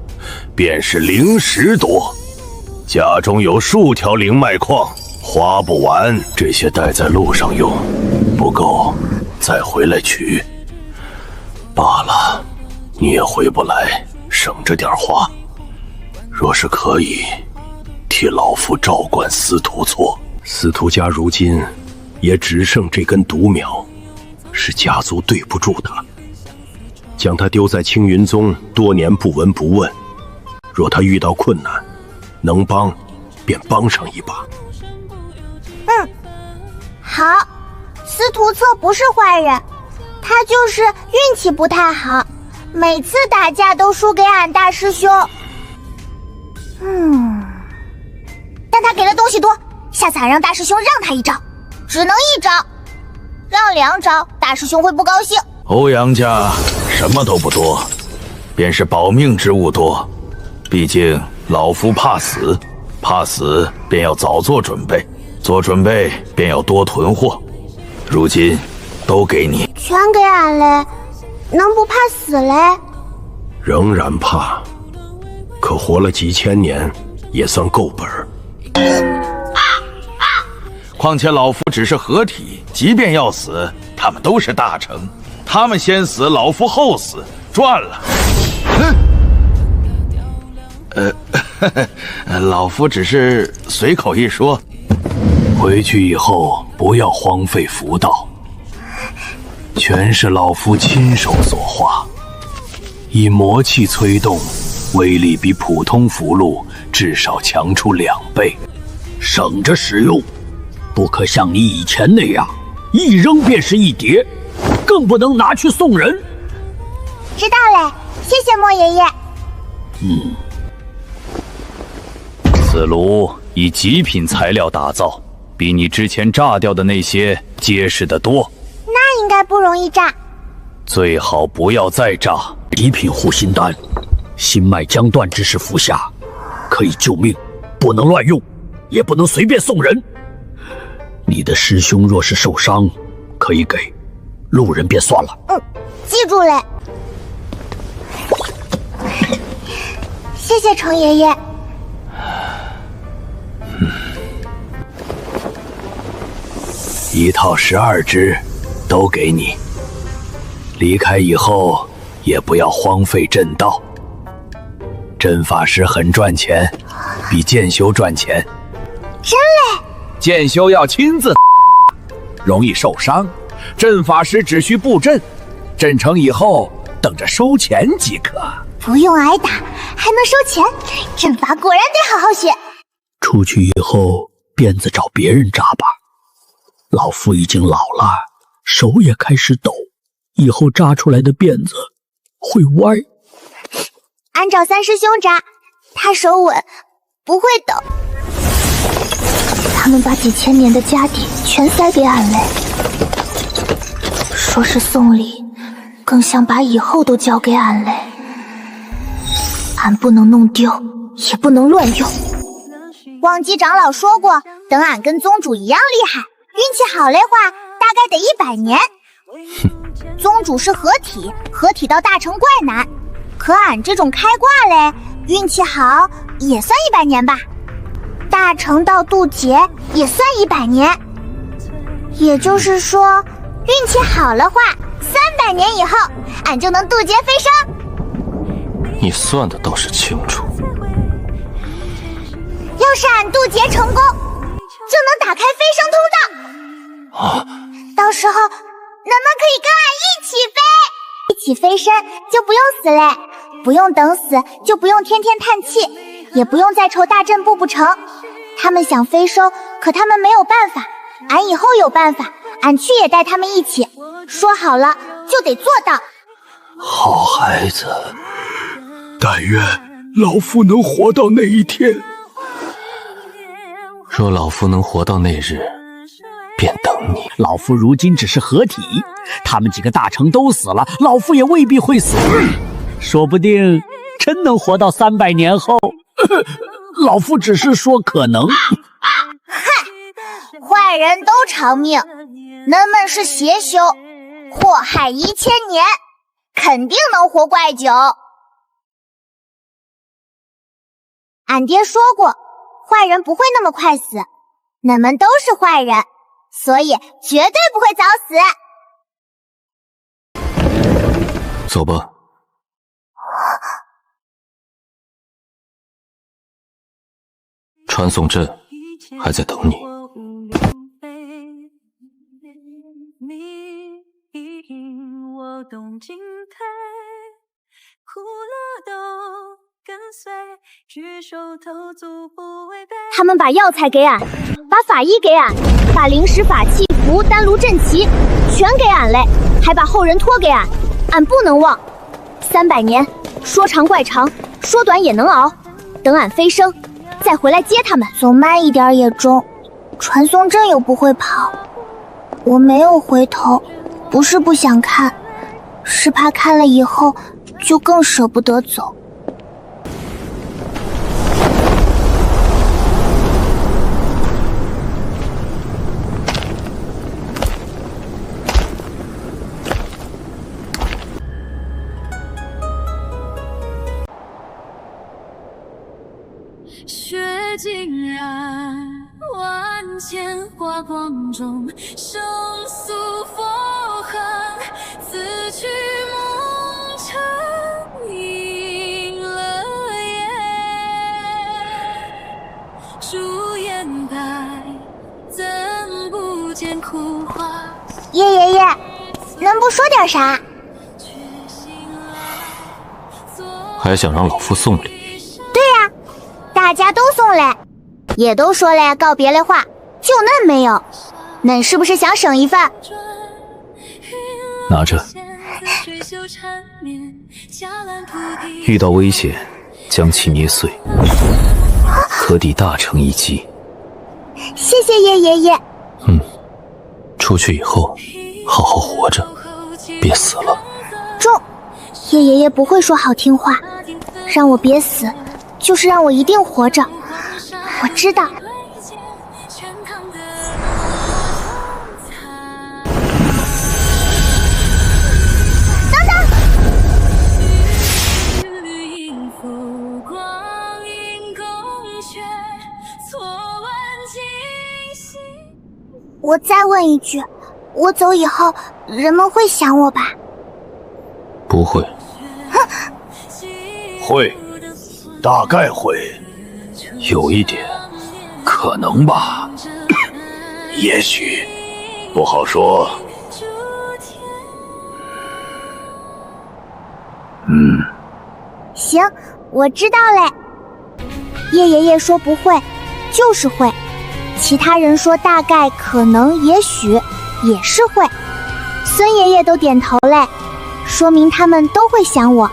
便是灵石多。家中有数条灵脉矿，花不完，这些带在路上用，不够再回来取。罢了，你也回不来，省着点花。若是可以，替老夫照管司徒厝。司徒家如今也只剩这根独苗，是家族对不住他，将他丢在青云宗多年不闻不问。若他遇到困难，能帮便帮上一把。好，司徒策不是坏人，他就是运气不太好，每次打架都输给俺大师兄。但他给的东西多，下次俺让大师兄让他一招，只能一招，让2招，大师兄会不高兴。欧阳家什么都不多，便是保命之物多。毕竟老夫怕死，怕死便要早做准备，做准备便要多囤货。如今都给你，全给俺嘞，能不怕死嘞？仍然怕，可活了几千年，也算够本儿。况且老夫只是合体，即便要死，他们都是大成，他们先死，老夫后死，赚了。老夫只是随口一说。回去以后不要荒废符道，全是老夫亲手所化，以魔气催动，威力比普通符箓至少强出2倍。省着使用，不可像你以前那样一扔便是一叠，更不能拿去送人。知道嘞，谢谢莫爷爷。此炉以极品材料打造，比你之前炸掉的那些结实得多。那应该不容易炸。最好不要再炸。极品护心丹，心脉将断之时服下，可以救命，不能乱用，也不能随便送人。你的师兄若是受伤，可以给，路人便算了。记住嘞。谢谢程爷爷。一套12支，都给你。离开以后，也不要荒废阵道。阵法师很赚钱，比剑修赚钱。真嘞？剑修要亲自，容易受伤。阵法师只需布阵，阵成以后等着收钱即可。不用挨打，还能收钱，阵法果然得好好学。出去以后，辫子找别人扎吧。老夫已经老了，手也开始抖，以后扎出来的辫子会歪。按照3师兄扎，他手稳，不会抖。他们把几千年的家底全塞给俺嘞，说是送礼，更像把以后都交给俺嘞。俺不能弄丢，也不能乱用。忘机长老说过，等俺跟宗主一样厉害，运气好嘞话，大概得100年。宗主是合体，合体到大成怪难，可俺这种开挂嘞，运气好也算100年吧。大成到渡劫也算100年，也就是说，运气好了话，300年以后，俺就能渡劫飞升。你算的倒是清楚。要是俺渡劫成功，就能打开飞升通道。到时候咱们可以跟俺一起飞，一起飞升就不用死嘞，不用等死，就不用天天叹气，也不用再愁大阵布不成。他们想飞升，可他们没有办法。俺以后有办法，俺去也带他们一起。说好了就得做到。好孩子，但愿老夫能活到那一天。若老夫能活到那日，便等你。老夫如今只是合体，他们几个大成都死了，老夫也未必会死，说不定真能活到300年后。老夫只是说可能。坏人都长命，恁们是邪修，祸害1000年，肯定能活怪久。俺爹说过，坏人不会那么快死，恁们都是坏人，所以绝对不会早死。走吧。传送阵还在等你。他们把药材给俺，把法衣给俺，把灵石、法器、符、丹炉、阵旗全给俺嘞，还把后人托给俺。俺不能忘，300年说长怪长，说短也能熬。等俺飞升，再回来接他们。走慢一点也中，传送阵又不会跑。我没有回头，不是不想看，是怕看了以后就更舍不得走。雪尽染，万千华光中，生宿佛痕，此去梦成影了夜。朱颜白，怎不见枯花？叶爷爷，能不说点啥？还想让老夫送礼？对呀，大家都送嘞，也都说嘞告别嘞话，就恁没有。恁是不是想省一份？拿着。遇到危险，将其捏碎，可抵大成一击。谢谢叶爷爷。出去以后，好好活着，别死了。中，叶爷爷不会说好听话，让我别死，就是让我一定活着。我知道。等等！我再问一句，我走以后，人们会想我吧？不会。会，大概会，有一点，可能吧，也许，不好说。行，我知道嘞。叶爷爷说不会，就是会。其他人说大概、可能、也许，也是会。孙爷爷都点头嘞，说明他们都会想我。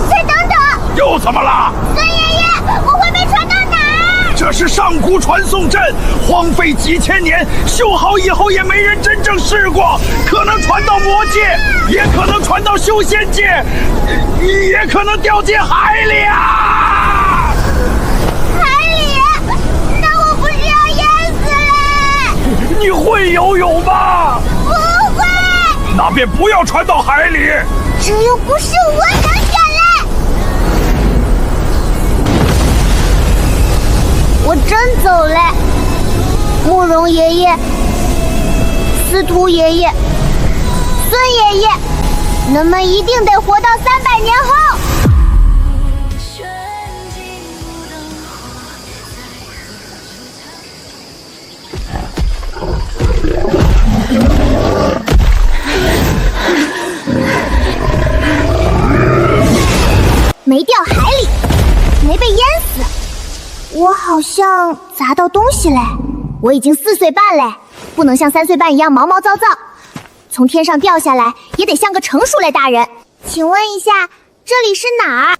再等等！又怎么了？孙爷爷，我会被传到哪儿？这是上古传送阵，荒废几千年，修好以后也没人真正试过，可能传到魔界，也可能传到修仙界，也可能掉进海里啊！海里？那我不是要淹死嘞？你会游泳吗？不会。那便不要传到海里。这又不是我能选嘞。我真走嘞。慕容爷爷、司徒爷爷、孙爷爷，你们一定得活到300年后。没掉海里，没被淹死。我好像砸到东西嘞。我已经4岁半嘞，不能像3岁半一样毛毛躁躁。从天上掉下来也得像个成熟嘞大人。请问一下，这里是哪儿？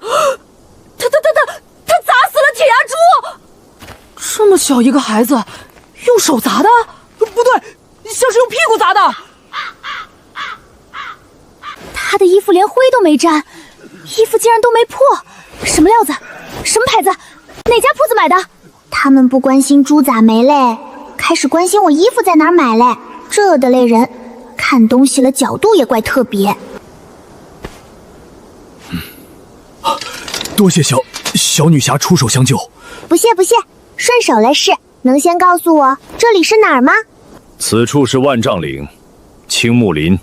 他砸死了铁牙猪！这么小一个孩子，用手砸的？不对，像是用屁股砸的。他的衣服连灰都没沾，衣服竟然都没破，什么料子？什么牌子？哪家铺子买的？他们不关心猪咋没嘞，开始关心我衣服在哪儿买嘞。这的类人，看东西了角度也怪特别。多谢小女侠出手相救。不谢，顺手了事。能先告诉我这里是哪儿吗？此处是万丈岭，青木林，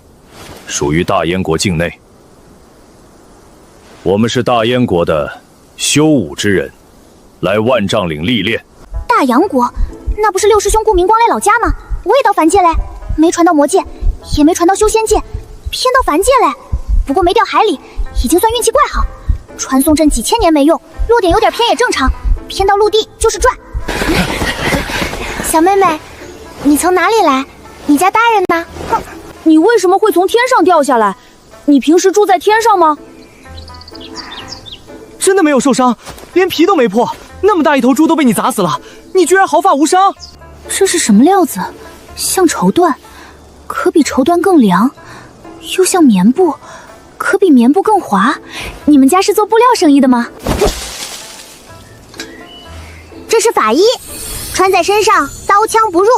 属于大燕国境内。我们是大燕国的修武之人，来万丈岭历练。大洋国，那不是6师兄顾明光来老家吗？我也到凡界嘞，没传到魔界，也没传到修仙界，偏到凡界嘞。不过没掉海里，已经算运气怪好。传送阵几千年没用，落点有点偏也正常，偏到陆地就是赚。小妹妹，你从哪里来？你家大人呢？哼，你为什么会从天上掉下来？你平时住在天上吗？真的没有受伤，连皮都没破，那么大一头猪都被你砸死了，你居然毫发无伤。这是什么料子？像绸缎，可比绸缎更凉，又像棉布，可比棉布更滑。你们家是做布料生意的吗？这是法衣，穿在身上刀枪不入。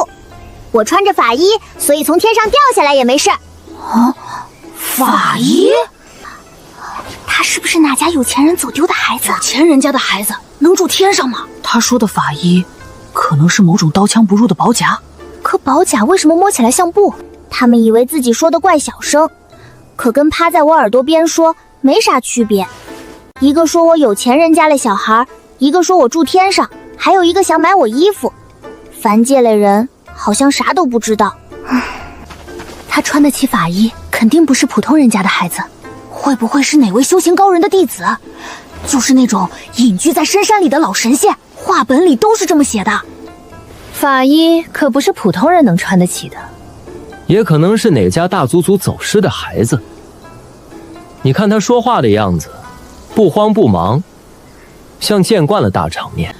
我穿着法衣，所以从天上掉下来也没事。啊，法衣？他是不是哪家有钱人走丢的孩子？有钱人家的孩子能住天上吗？他说的法衣，可能是某种刀枪不入的薄甲。可薄甲为什么摸起来像布？他们以为自己说的怪小声，可跟趴在我耳朵边说没啥区别。一个说我有钱人家的小孩，一个说我住天上，还有一个想买我衣服。凡界类人好像啥都不知道。他穿得起法衣，肯定不是普通人家的孩子。会不会是哪位修行高人的弟子？就是那种隐居在深山里的老神仙，画本里都是这么写的。法衣可不是普通人能穿得起的，也可能是哪家大族族走失的孩子。你看他说话的样子，不慌不忙，像见惯了大场面。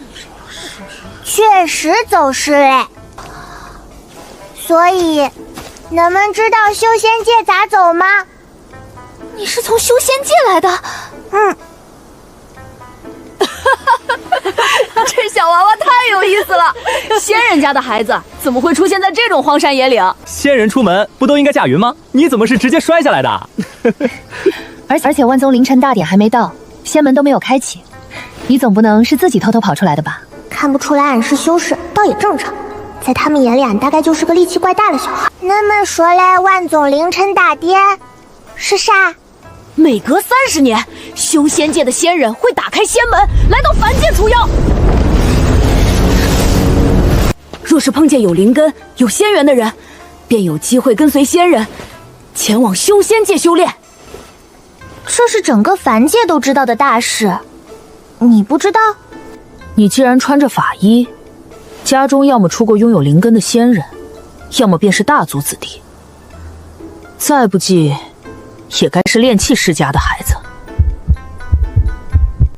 确实走失嘞。所以，你们知道修仙界咋走吗？你是从修仙界来的？这小娃娃太有意思了，仙人家的孩子怎么会出现在这种荒山野岭？仙人出门不都应该驾云吗？你怎么是直接摔下来的？而且万宗凌晨大典还没到，仙门都没有开启，你总不能是自己偷偷跑出来的吧？看不出来俺是修士，倒也正常。在他们眼里，俺大概就是个力气怪大的小孩。那么说来，万总凌晨大典是啥？每隔30年，修仙界的仙人会打开仙门，来到凡界除妖。若是碰见有灵根、有仙缘的人，便有机会跟随仙人前往修仙界修炼。这是整个凡界都知道的大事，你不知道？你既然穿着法衣，家中要么出过拥有灵根的仙人，要么便是大族子弟。再不济，也该是炼气世家的孩子。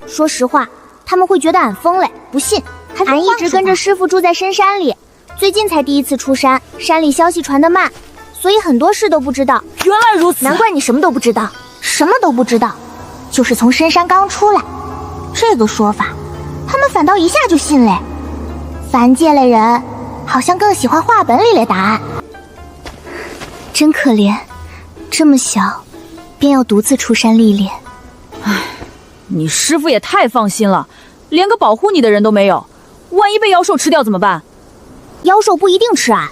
说实话，他们会觉得俺疯嘞，不信。俺一直跟着师傅住在深山里，最近才第一次出山，山里消息传得慢，所以很多事都不知道。原来如此，难怪你什么都不知道，什么都不知道，就是从深山刚出来。这个说法，他们反倒一下就信嘞。凡界类人好像更喜欢画本里的答案。真可怜，这么小便要独自出山历练。唉，你师傅也太放心了，连个保护你的人都没有，万一被妖兽吃掉怎么办？妖兽不一定吃俺，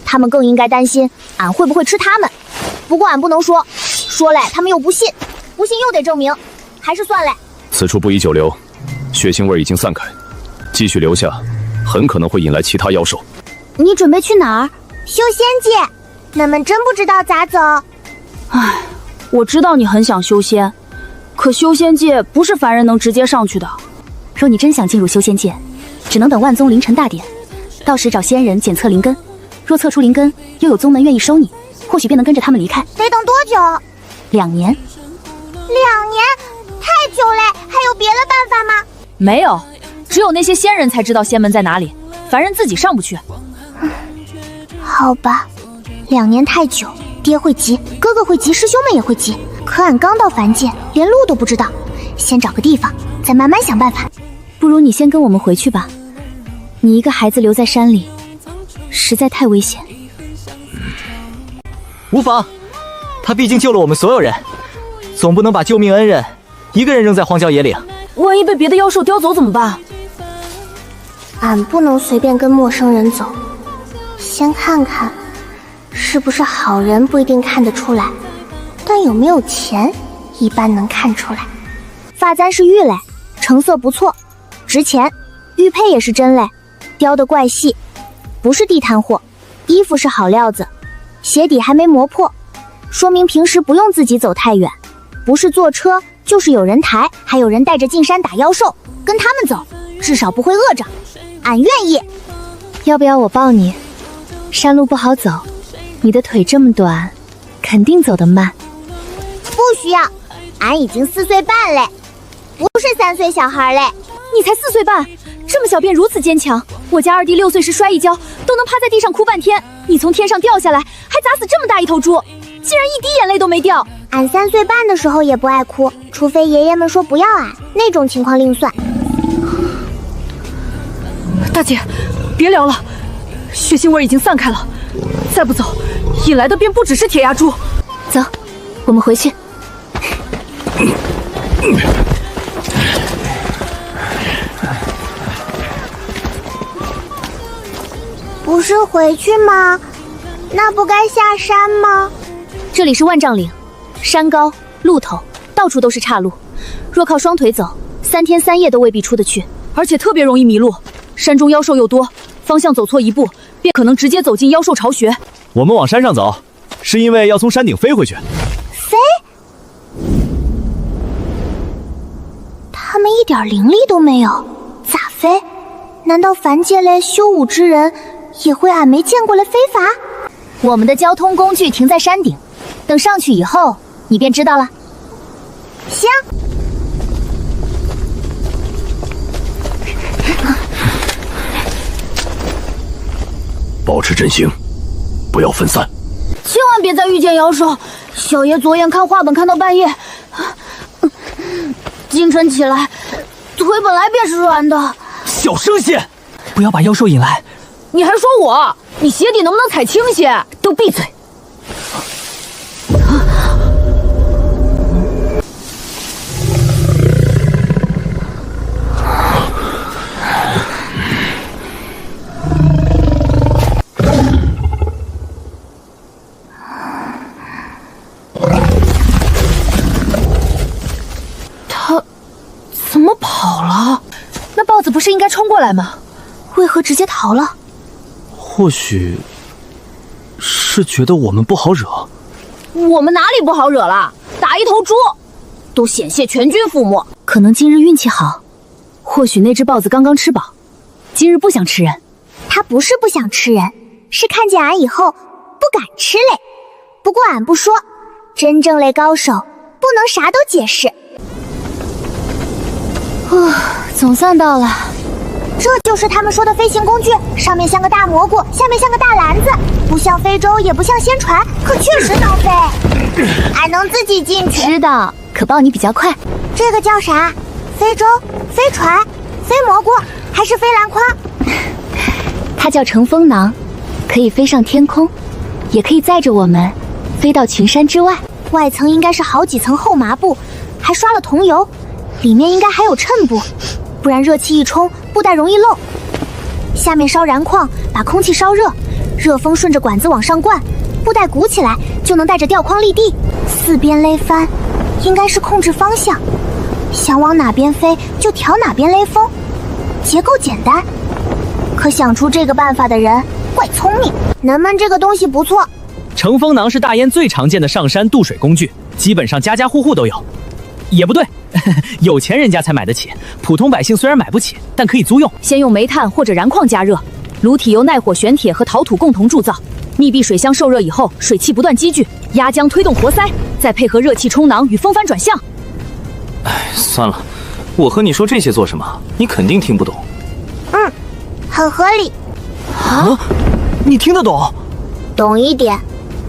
他们更应该担心俺会不会吃他们。不过俺不能说，说嘞他们又不信，不信又得证明，还是算嘞。此处不宜久留，血腥味已经散开，继续留下，很可能会引来其他妖兽。你准备去哪儿？修仙界，俺们真不知道咋走。唉，我知道你很想修仙，可修仙界不是凡人能直接上去的。若你真想进入修仙界，只能等万宗凌晨大典，到时找仙人检测灵根，若测出灵根，又有宗门愿意收你，或许便能跟着他们离开。得等多久？2年。2年？太久嘞，还有别的办法吗？没有，只有那些仙人才知道仙门在哪里，凡人自己上不去。好吧，2年太久，爹会急，哥哥会急，师兄们也会急。可俺刚到凡界，连路都不知道，先找个地方，再慢慢想办法。不如你先跟我们回去吧，你一个孩子留在山里，实在太危险。无妨，他毕竟救了我们所有人，总不能把救命恩人一个人扔在荒郊野岭。万一被别的妖兽叼走怎么办？俺不能随便跟陌生人走，先看看是不是好人不一定看得出来，但有没有钱一般能看出来。发簪是玉嘞，成色不错，值钱。玉佩也是真嘞，雕得怪细，不是地摊货。衣服是好料子，鞋底还没磨破，说明平时不用自己走太远，不是坐车就是有人抬，还有人带着进山打妖兽，跟他们走至少不会饿着。俺愿意。要不要我抱你？山路不好走，你的腿这么短，肯定走得慢。不需要，俺已经4岁半嘞，不是3岁小孩嘞。你才4岁半，这么小便如此坚强。我家二弟6岁时摔一跤，都能趴在地上哭半天。你从天上掉下来，还砸死这么大一头猪，竟然一滴眼泪都没掉。俺3岁半的时候也不爱哭，除非爷爷们说不要俺，那种情况另算。大姐，别聊了，血腥味已经散开了，再不走，引来的便不只是铁牙猪。走，我们回去。不是回去吗？那不该下山吗？这里是万丈岭，山高路陡，到处都是岔路，若靠双腿走，3天3夜都未必出得去，而且特别容易迷路。山中妖兽又多，方向走错一步，便可能直接走进妖兽巢穴。我们往山上走，是因为要从山顶飞回去。飞？他们一点灵力都没有，咋飞？难道凡界类修武之人也会俺没见过的飞法？我们的交通工具停在山顶，等上去以后，你便知道了。行。保持阵型，不要分散。千万别再遇见妖兽！小爷昨夜看画本看到半夜，清晨起来，腿本来便是软的。小声些，不要把妖兽引来。你还说我？你鞋底能不能踩轻些？都闭嘴！他怎么跑了？那豹子不是应该冲过来吗？为何直接逃了？或许是觉得我们不好惹。我们哪里不好惹了？打一头猪，都险些全军覆没。可能今日运气好，或许那只豹子刚刚吃饱，今日不想吃人。他不是不想吃人，是看见俺以后不敢吃嘞。不过俺不说，真正类高手不能啥都解释。总算到了。这就是他们说的飞行工具，上面像个大蘑菇，下面像个大篮子，不像非洲，也不像仙船，可确实能飞。俺能自己进去。知道，可抱你比较快。这个叫啥？非洲、飞船、飞蘑菇，还是飞篮筐？它叫乘风囊，可以飞上天空，也可以载着我们飞到群山之外。外层应该是好几层厚麻布，还刷了桐油，里面应该还有衬布，不然热气一冲，布袋容易漏。下面烧燃矿，把空气烧热，热风顺着管子往上灌，布袋鼓起来就能带着吊筐立地。四边勒帆，应该是控制方向，想往哪边飞就调哪边勒风，结构简单。可想出这个办法的人怪聪明。能闷这个东西不错。乘风囊是大燕最常见的上山渡水工具，基本上家家户户都有。也不对，有钱人家才买得起，普通百姓虽然买不起，但可以租用。先用煤炭或者燃矿加热，炉体由耐火玄铁和陶土共同铸造，密闭水箱受热以后，水汽不断积聚，压浆推动活塞，再配合热气冲囊与风帆转向。算了，我和你说这些做什么？你肯定听不懂。很合理。啊？你听得懂？懂一点。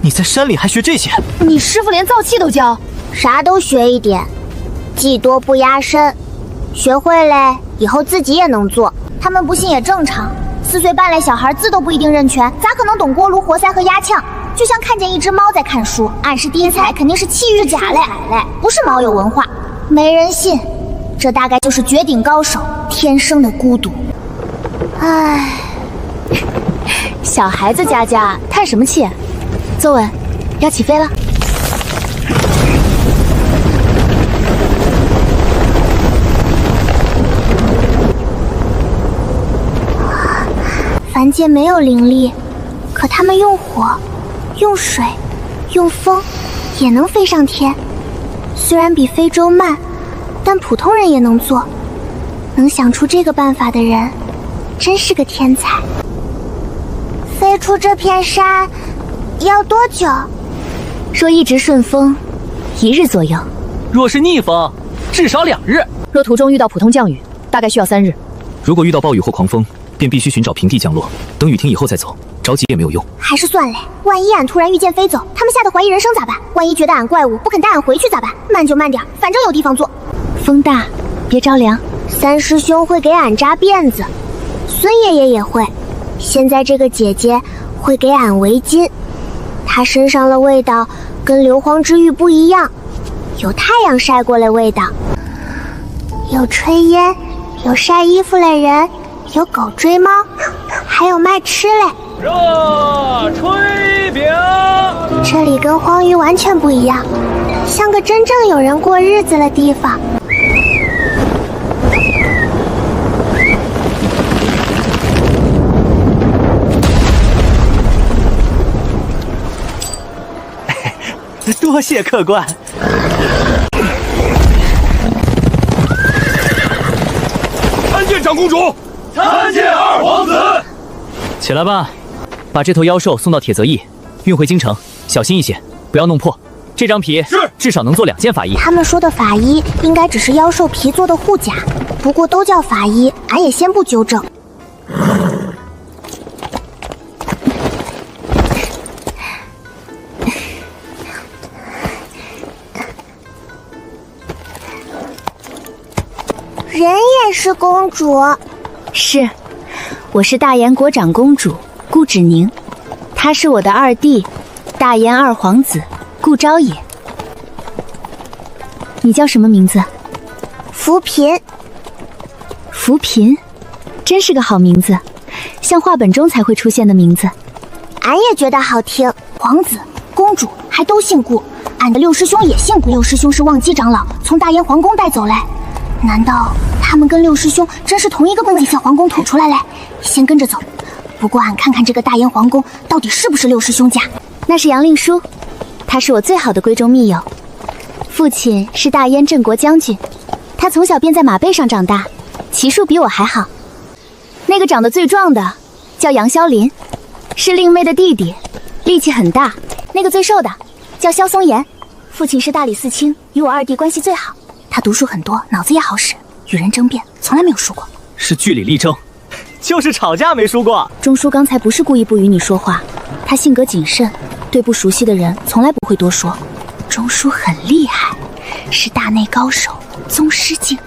你在山里还学这些？你师傅连造气都教？啥都学一点，技多不压身。学会嘞，以后自己也能做。他们不信也正常，4岁半嘞小孩字都不一定认全，咋可能懂锅炉、活塞和压呛？就像看见一只猫在看书，俺是第一猜肯定是气质假嘞，不是猫有文化，没人信。这大概就是绝顶高手天生的孤独。唉，小孩子家家叹什么气？坐稳，要起飞了。凡界没有灵力，可他们用火、用水、用风也能飞上天。虽然比非洲慢，但普通人也能做。能想出这个办法的人，真是个天才。飞出这片山要多久？若一直顺风，1日左右。若是逆风，至少2日。若途中遇到普通降雨，大概需要3日。如果遇到暴雨或狂风，便必须寻找平地降落，等雨停以后再走，着急也没有用。还是算了，万一俺突然遇见飞走，他们吓得怀疑人生咋办？万一觉得俺怪物，不肯带俺回去咋办？慢就慢点，反正有地方坐。风大，别着凉。三师兄会给俺扎辫子，孙爷爷也会。现在这个姐姐会给俺围巾，她身上的味道跟硫磺之玉不一样，有太阳晒过的味道，有炊烟，有晒衣服的人，有狗追猫，还有卖吃嘞。热炊饼，这里跟荒域完全不一样，像个真正有人过日子的地方。多谢客官。参见长公主，参见二皇子。起来吧，把这头妖兽送到铁泽驿，运回京城，小心一些，不要弄破。这张皮至少能做2件法衣。他们说的法衣应该只是妖兽皮做的护甲，不过都叫法衣，俺也先不纠正。人也是公主。是，我是大燕国长公主顾芷宁，他是我的2弟，大燕2皇子顾昭也。你叫什么名字？扶贫。扶贫，真是个好名字，像画本中才会出现的名字。俺也觉得好听。皇子、公主还都姓顾，俺的6师兄也姓顾。6师兄是忘机长老从大燕皇宫带走嘞。难道他们跟6师兄真是同一个供给小皇宫吐出来嘞？先跟着走。不过俺看看这个大燕皇宫到底是不是6师兄家。那是杨令叔，他是我最好的闺中密友，父亲是大燕镇国将军，他从小便在马背上长大，骑术比我还好。那个长得最壮的叫杨萧林，是令妹的弟弟，力气很大。那个最瘦的叫萧松岩，父亲是大理寺卿，与我2弟关系最好。他读书很多，脑子也好使，与人争辩从来没有输过。是据理力争，就是吵架没输过。钟叔刚才不是故意不与你说话，他性格谨慎，对不熟悉的人从来不会多说。钟叔很厉害，是大内高手，宗师境。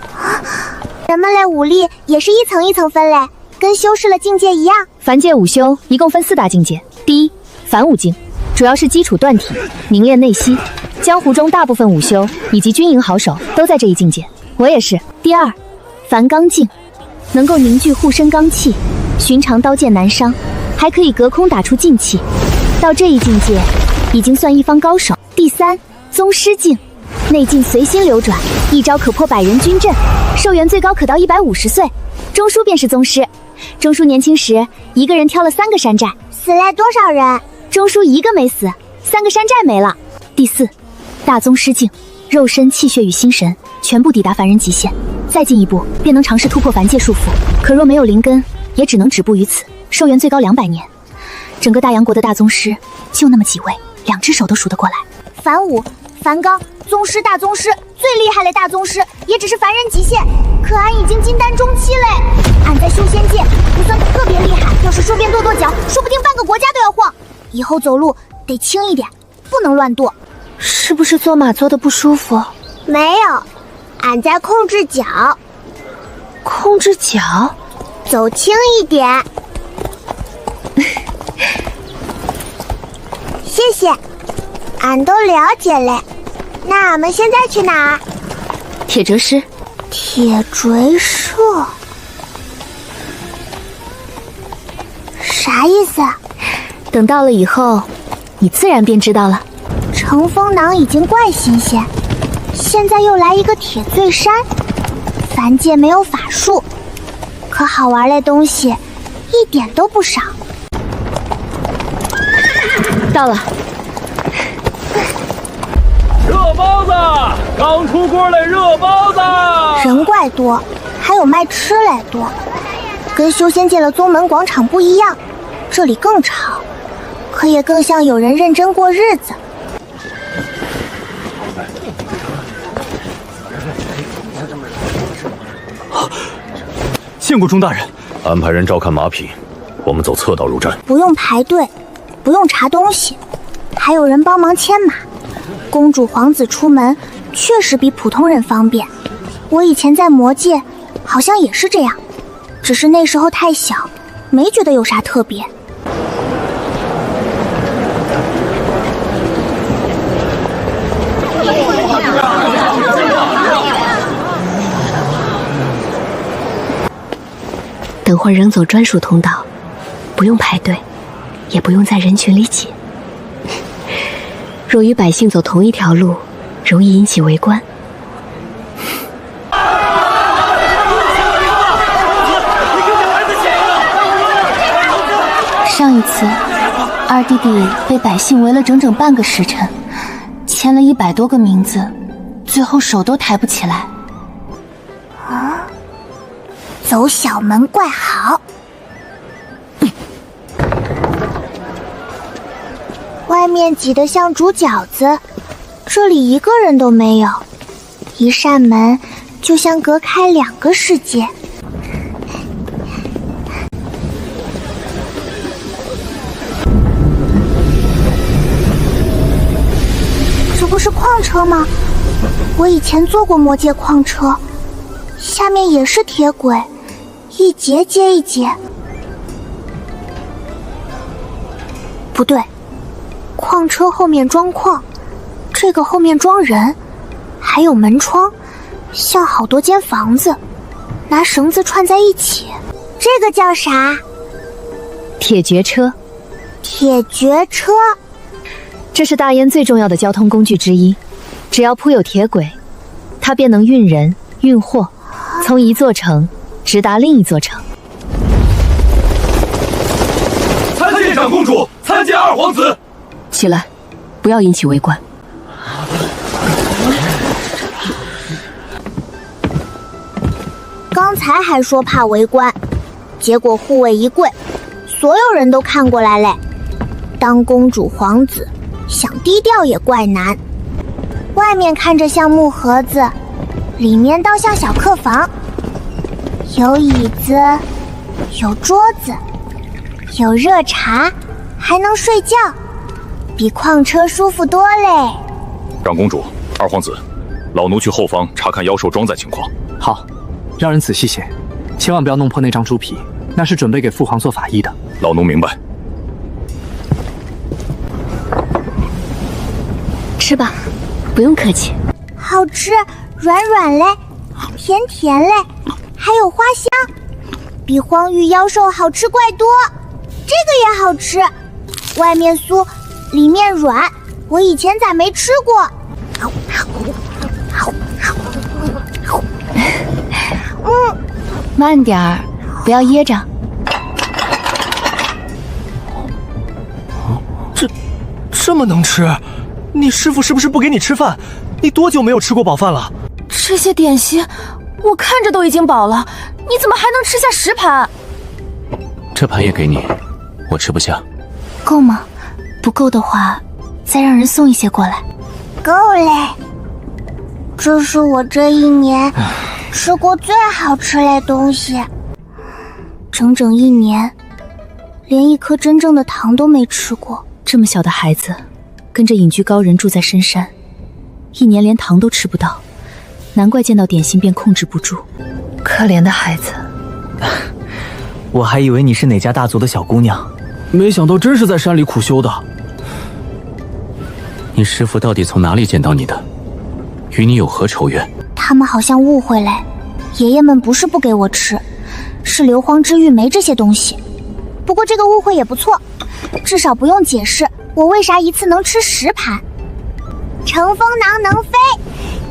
人们类武力也是一层一层分类，跟修士的境界一样。凡界5修一共分4大境界。第一，凡武境，主要是基础锻体，凝练内息。江湖中大部分武修以及军营好手都在这一境界，我也是。第二，凡刚境，能够凝聚护身罡气，寻常刀剑难伤，还可以隔空打出劲气。到这一境界，已经算一方高手。第3，宗师境，内劲随心流转，一招可破100人军阵，寿元最高可到150岁。钟书便是宗师。钟书年轻时一个人挑了3个山寨，死了多少人？钟书一个没死，3个山寨没了。第4，大宗师境，肉身、气血与心神全部抵达凡人极限，再进一步便能尝试突破凡界束缚。可若没有灵根，也只能止步于此。寿元最高200年。整个大洋国的大宗师就那么几位，2只手都数得过来。凡武、凡刚，宗师大宗师，最厉害的大宗师，也只是凡人极限。可俺已经金丹中期嘞，俺在修仙界不算特别厉害，要是顺便跺跺脚，说不定半个国家都要晃。以后走路得轻一点，不能乱跺。是不是坐马坐得不舒服？没有，俺在控制脚。控制脚？走轻一点。谢谢，俺都了解嘞。那俺们现在去哪儿？铁折师。铁锤社？啥意思？等到了以后，你自然便知道了。乘风囊已经怪新鲜，现在又来一个铁醉山。凡界没有法术，可好玩的东西一点都不少。到了。热包子，刚出锅的热包子。人怪多，还有卖吃嘞多，跟修仙界的宗门广场不一样，这里更吵，可也更像有人认真过日子。见过钟大人。安排人照看马匹，我们走侧道入战。不用排队，不用查东西，还有人帮忙牵马。公主皇子出门确实比普通人方便。我以前在魔界好像也是这样，只是那时候太小，没觉得有啥特别。等会儿仍走专属通道，不用排队，也不用在人群里挤。若与百姓走同一条路，容易引起围观。上一次，二弟弟被百姓围了整整半个时辰，签了100多个名字，最后手都抬不起来。啊！走小门怪好。外面挤得像煮饺子，这里一个人都没有，一扇门就像隔开2个世界。这不是矿车吗？我以前坐过魔界矿车，下面也是铁轨，一节接一节。不对，矿车后面装矿，这个后面装人，还有门窗，像好多间房子，拿绳子串在一起。这个叫啥？铁绝车。铁绝车，这是大燕最重要的交通工具之一。只要铺有铁轨，它便能运人运货，从一座城直达另一座城。参见长公主，参见二皇子。起来，不要引起围观。刚才还说怕围观，结果护卫一跪，所有人都看过来嘞。当公主皇子，想低调也怪难。外面看着像木盒子，里面倒像小客房，有椅子，有桌子，有热茶，还能睡觉，比矿车舒服多嘞。长公主，二皇子，老奴去后方查看妖兽装载情况。好，让人仔细些，千万不要弄破那张猪皮，那是准备给父皇做法衣的。老奴明白。吃吧，不用客气。好吃，软软嘞，甜甜嘞，还有花香。比荒域妖兽好吃怪多。这个也好吃，外面酥，里面软，我以前咋没吃过？慢点儿，不要噎着。这么能吃？你师傅是不是不给你吃饭？你多久没有吃过饱饭了？这些点心，我看着都已经饱了，你怎么还能吃下10盘？这盘也给你，我吃不下。够吗？不够的话，再让人送一些过来。够嘞，这是我这一年吃过最好吃的东西。整整1年，连一颗真正的糖都没吃过。这么小的孩子，跟着隐居高人住在深山，1年连糖都吃不到，难怪见到点心便控制不住。可怜的孩子。我还以为你是哪家大族的小姑娘，没想到真是在山里苦修的。你师父到底从哪里见到你的？与你有何仇怨？他们好像误会嘞，爷爷们不是不给我吃，是硫磺之玉没这些东西。不过这个误会也不错，至少不用解释我为啥一次能吃10盘。乘风囊能飞，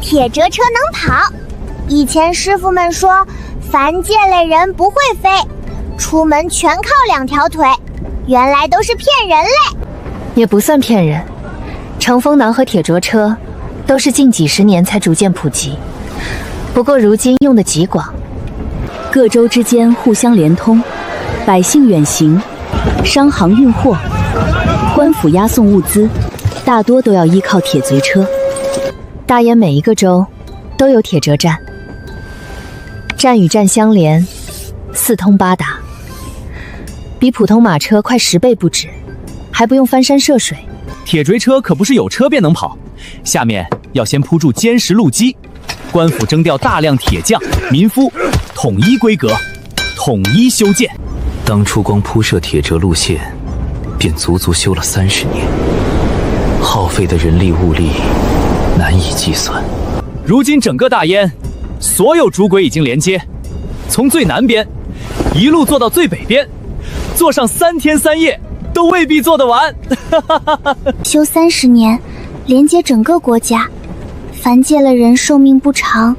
铁折车能跑。以前师傅们说，凡界类人不会飞，出门全靠2条腿，原来都是骗人嘞。也不算骗人，乘风囊和铁折车都是近几10年才逐渐普及，不过如今用的极广，各州之间互相连通，百姓远行、商行运货、官府押送物资，大多都要依靠铁贼车。大燕每一个州都有铁折站，站与站相连，4通8达，比普通马车快10倍不止，还不用翻山涉水。铁锤车可不是有车便能跑，下面要先铺筑坚实路基，官府征调大量铁匠、民夫，统一规格，统一修建。当初光铺设铁折路线，便足足修了30年，耗费的人力物力难以计算。如今整个大燕，所有主轨已经连接，从最南边一路做到最北边，做上3天3夜都未必做得完。修30年，连接整个国家。凡界了人寿命不长，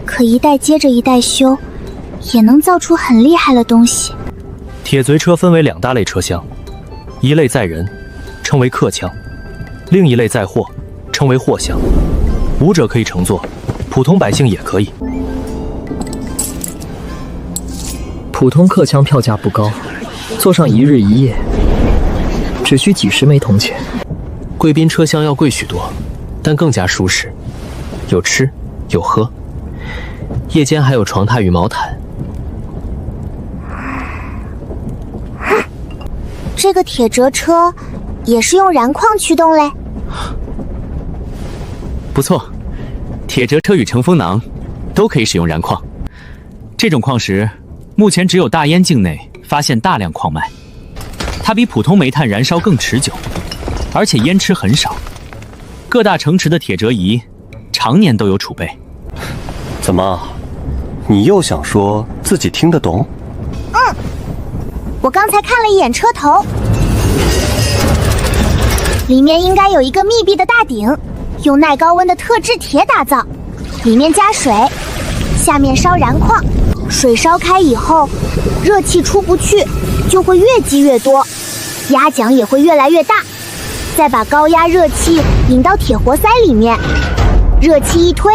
可一代接着一代修，也能造出很厉害的东西。铁贼车分为2大类车厢，一类载人，称为客腔；另一类载货，称为货厢。5者可以乘坐，普通百姓也可以。普通客腔票价不高，坐上1日1夜，只需几10枚铜钱。贵宾车厢要贵许多，但更加舒适，有吃有喝，夜间还有床榻与毛毯。这个铁折车也是用燃矿驱动嘞。不错，铁折车与乘风囊都可以使用燃矿。这种矿石目前只有大燕境内发现大量矿脉，它比普通煤炭燃烧更持久，而且烟痴很少。各大城池的铁折仪常年都有储备。怎么，你又想说自己听得懂？我刚才看了一眼车头，里面应该有一个密闭的大鼎，用耐高温的特制铁打造，里面加水，下面烧燃矿，水烧开以后，热气出不去，就会越积越多，压桨也会越来越大，再把高压热气引到铁活塞里面，热气一推，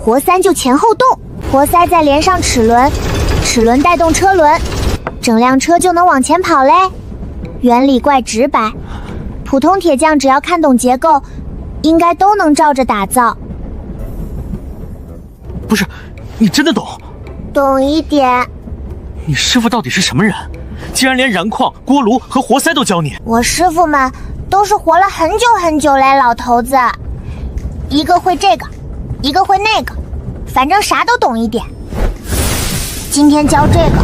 活塞就前后动，活塞再连上齿轮，齿轮带动车轮，整辆车就能往前跑嘞。原理怪直白，普通铁匠只要看懂结构，应该都能照着打造。不是，你真的懂？懂一点。你师傅到底是什么人？竟然连燃矿、锅炉和活塞都教你？我师傅们都是活了很久很久嘞，老头子。一个会这个，一个会那个，反正啥都懂一点。今天教这个，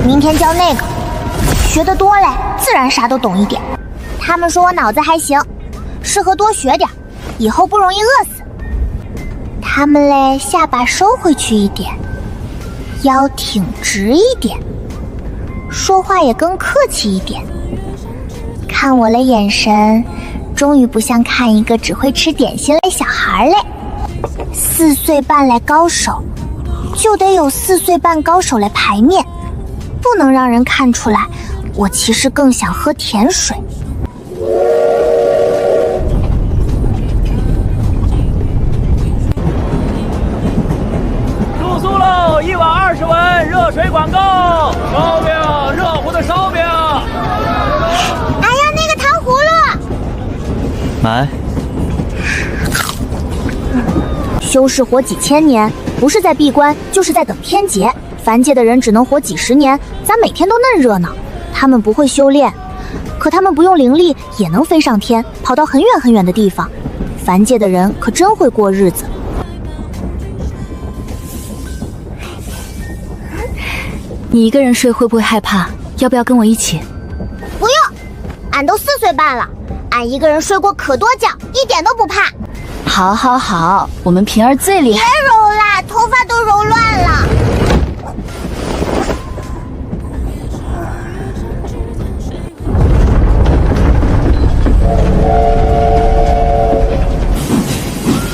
明天教那个，学得多嘞，自然啥都懂一点。他们说我脑子还行，适合多学点，以后不容易饿死。他们嘞，下巴收回去一点，腰挺直一点，说话也更客气一点。看我的眼神，终于不像看一个只会吃点心的小孩嘞。4岁半来高手，就得有4岁半高手来排面，不能让人看出来我其实更想喝甜水。住宿喽，1碗20文，热水管够，烧饼，热乎的烧饼。哎呀，那个糖葫芦，买。修士活几千年，不是在闭关，就是在等天劫。凡界的人只能活几十年，咱每天都嫩热闹。他们不会修炼，可他们不用灵力也能飞上天，跑到很远很远的地方。凡界的人可真会过日子。你一个人睡会不会害怕？要不要跟我一起？不用，俺都4岁半了，俺一个人睡过可多觉，一点都不怕。好，好，好，我们平儿最厉害。别揉啦，头发都揉乱了。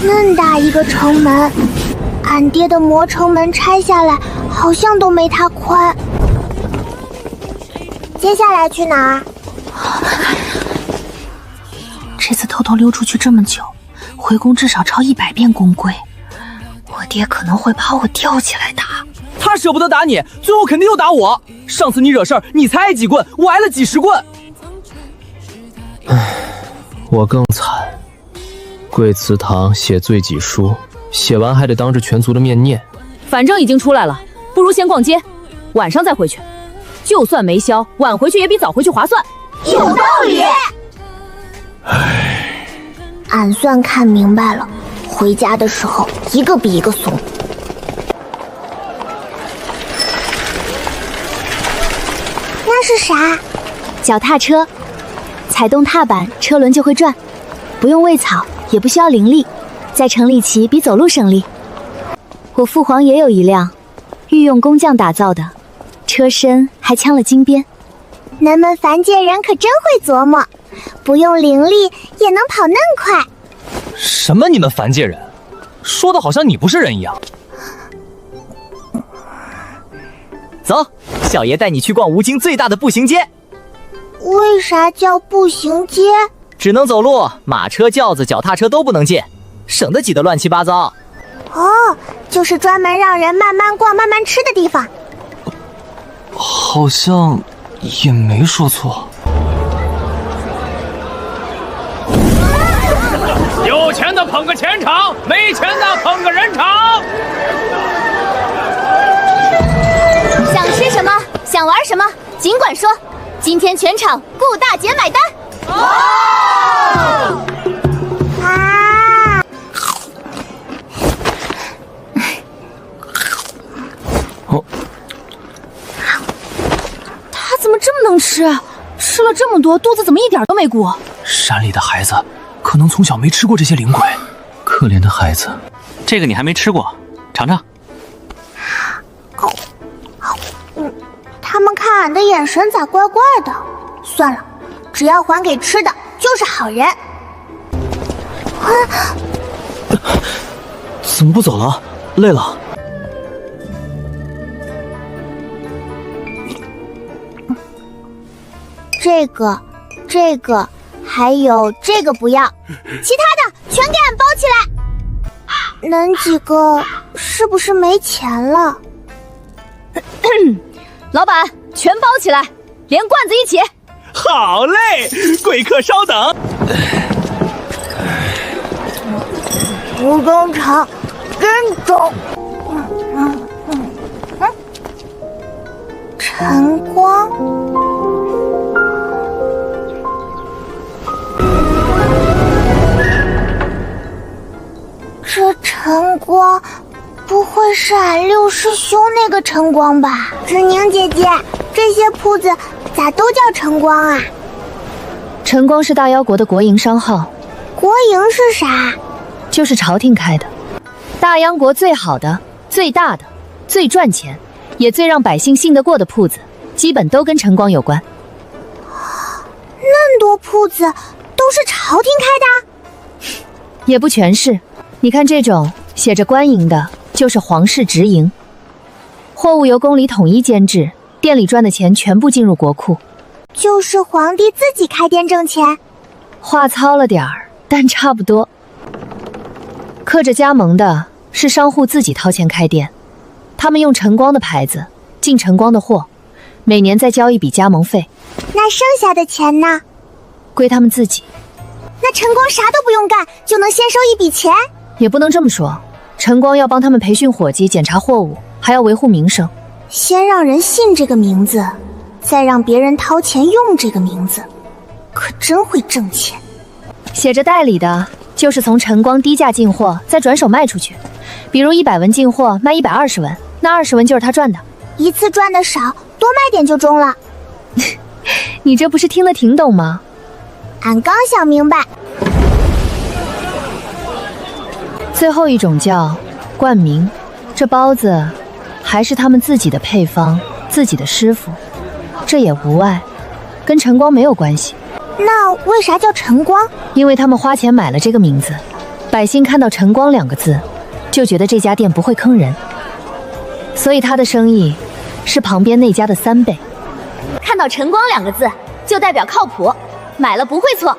恁大一个城门，俺爹的魔城门拆下来，好像都没它宽。接下来去哪儿？这次偷偷溜出去这么久，回宫至少抄100遍宫规，我爹可能会把我吊起来打。他舍不得打你，最后肯定又打我。上次你惹事儿，你才挨几棍，我挨了几10棍。唉，我更惨。跪祠堂写罪己书，写完还得当着全族的面念。反正已经出来了，不如先逛街，晚上再回去。就算没消，晚回去也比早回去划算。有道理。俺算看明白了，回家的时候一个比一个怂。那是啥？脚踏车，踩动踏板，车轮就会转，不用喂草，也不需要灵力，在城里骑比走路省力。我父皇也有一辆，御用工匠打造的，车身还镶了金边。咱们凡界人可真会琢磨，不用灵力也能跑嫩快。什么你们凡界人，说的好像你不是人一样。走，小爷带你去逛吴京最大的步行街。为啥叫步行街？只能走路，马车、轿子、脚踏车都不能进，省得挤得乱七八糟。哦，就是专门让人慢慢逛、慢慢吃的地方。好像也没说错。有钱的捧个钱场，没钱的捧个人场。想吃什么，想玩什么，尽管说。今天全场顾大姐买单。哦！啊！哦，他怎么这么能吃？吃了这么多，肚子怎么一点都没鼓？山里的孩子可能从小没吃过这些灵鬼，可怜的孩子。这个你还没吃过，尝尝。他们看俺的眼神咋怪怪的？算了，只要还给吃的，就是好人。怎么不走了？累了。这个，还有这个不要，其他的全给俺包起来。恁几个是不是没钱了？老板，全包起来，连罐子一起。好嘞，贵客稍等。吴工厂真重。晨光。这晨光不会是俺六师兄那个晨光吧？子宁姐姐，这些铺子咋都叫晨光啊？晨光是大妖国的国营商号。国营是啥？就是朝廷开的。大央国最好的、最大的、最赚钱，也最让百姓信得过的铺子，基本都跟晨光有关。那么多铺子都是朝廷开的？也不全是，你看这种写着官营的，就是皇室直营，货物由宫里统一监制，店里赚的钱全部进入国库。就是皇帝自己开店挣钱？话糙了点儿，但差不多。刻着加盟的是商户自己掏钱开店，他们用晨光的牌子进晨光的货，每年再交一笔加盟费。那剩下的钱呢？归他们自己。那晨光啥都不用干就能先收一笔钱？也不能这么说，晨光要帮他们培训伙计，检查货物，还要维护名声。先让人信这个名字，再让别人掏钱用这个名字，可真会挣钱。写着代理的就是从晨光低价进货，再转手卖出去。比如100文进货卖120文，那20文就是他赚的。一次赚的少，多卖点就中了。你这不是听得挺懂吗？俺刚想明白。最后一种叫冠名，这包子还是他们自己的配方，自己的师傅，这也无碍，跟晨光没有关系。那为啥叫晨光？因为他们花钱买了这个名字，百姓看到晨光2个字，就觉得这家店不会坑人，所以他的生意是旁边那家的3倍。看到晨光2个字，就代表靠谱，买了不会错。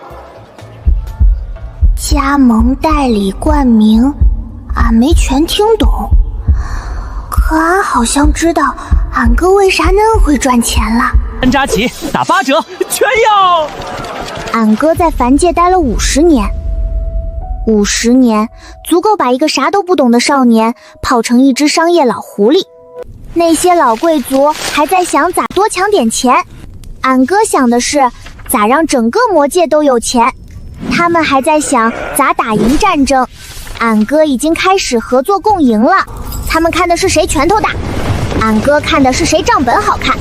加盟、代理、冠名，俺没全听懂，可俺好像知道俺哥为啥那会赚钱了。山楂起打8折，全要！俺哥在凡界待了50年，50年足够把一个啥都不懂的少年泡成一只商业老狐狸。那些老贵族还在想咋多抢点钱，俺哥想的是咋让整个魔界都有钱。他们还在想咋打赢战争，俺哥已经开始合作共赢了。他们看的是谁拳头大，俺哥看的是谁账本好看。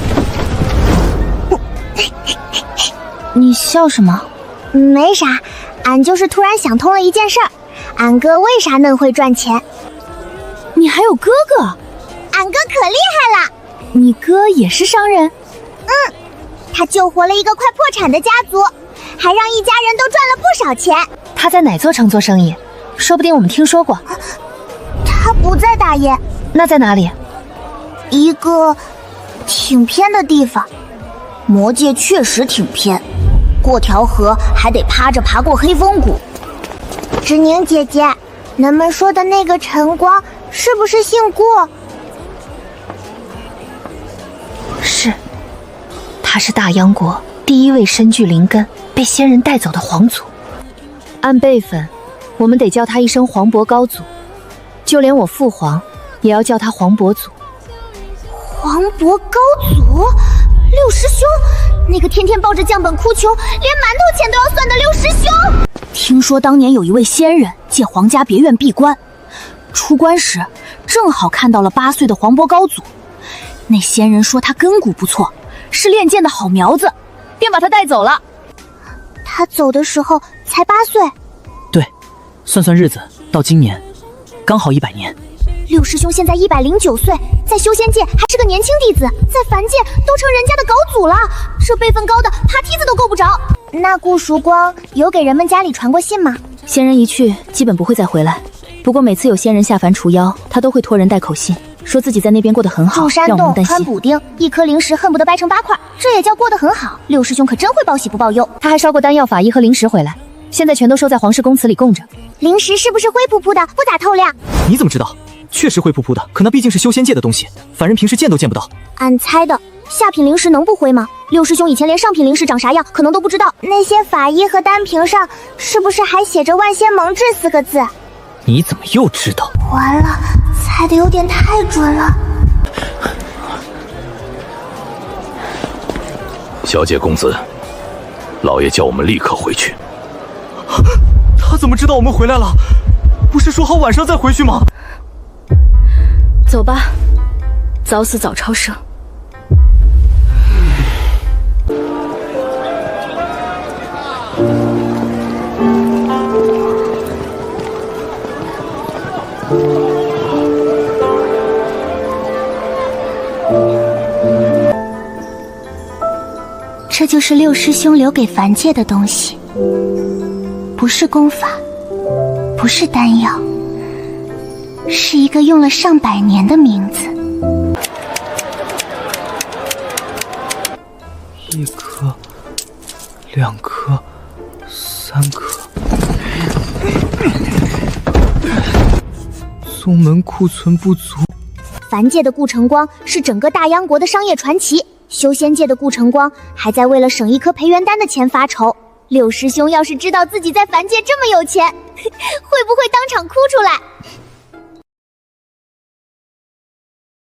你笑什么？没啥，俺就是突然想通了一件事儿，俺哥为啥那会赚钱？你还有哥哥？俺哥可厉害了。你哥也是商人？他救活了一个快破产的家族，还让一家人都赚了不少钱。他在哪座城做生意？说不定我们听说过。他不在大燕。那在哪里？一个挺偏的地方。魔界确实挺偏，过条河还得趴着爬过黑风谷。芷宁姐姐，咱们说的那个晨光是不是姓顾？是，他是大央国第1位身具灵根被仙人带走的皇族。按辈分，我们得叫他一声黄渤高祖，就连我父皇也要叫他黄渤祖。黄渤高祖？六师兄，那个天天抱着降本哭穷，连馒头钱都要算的六师兄。听说当年有一位仙人借皇家别院闭关，出关时正好看到了8岁的黄渤高祖。那仙人说他根骨不错，是练剑的好苗子，便把他带走了。他走的时候才8岁？对，算算日子，到今年刚好100年。六师兄现在109岁，在修仙界还是个年轻弟子，在凡界都成人家的高祖了，这辈分高的爬梯子都够不着。那顾曙光有给人们家里传过信吗？仙人一去，基本不会再回来。不过每次有仙人下凡除妖，他都会托人带口信，说自己在那边过得很好，住山洞，穿补丁，一颗灵石恨不得掰成8块，这也叫过得很好。六师兄可真会报喜不报忧。他还烧过丹药、法医和灵石回来，现在全都收在皇室公祠里供着。灵石是不是灰扑扑的，不咋透亮？你怎么知道？确实灰扑扑的，可那毕竟是修仙界的东西，凡人平时见都见不到。俺猜的，下品灵石能不灰吗？六师兄以前连上品灵石长啥样可能都不知道。那些法医和单瓶上是不是还写着万仙盟志4个字？你怎么又知道？完了，猜的有点太准了。小姐公子，老爷叫我们立刻回去。他怎么知道我们回来了？不是说好晚上再回去吗？走吧，早死早超生。这就是六师兄留给凡界的东西，不是功法，不是丹药，是一个用了上百年的名字。1颗，2颗，3颗。宗门库存不足。凡界的顾城光是整个大央国的商业传奇，修仙界的顾城光还在为了省一颗培元丹的钱发愁。六师兄要是知道自己在凡界这么有钱，会不会当场哭出来？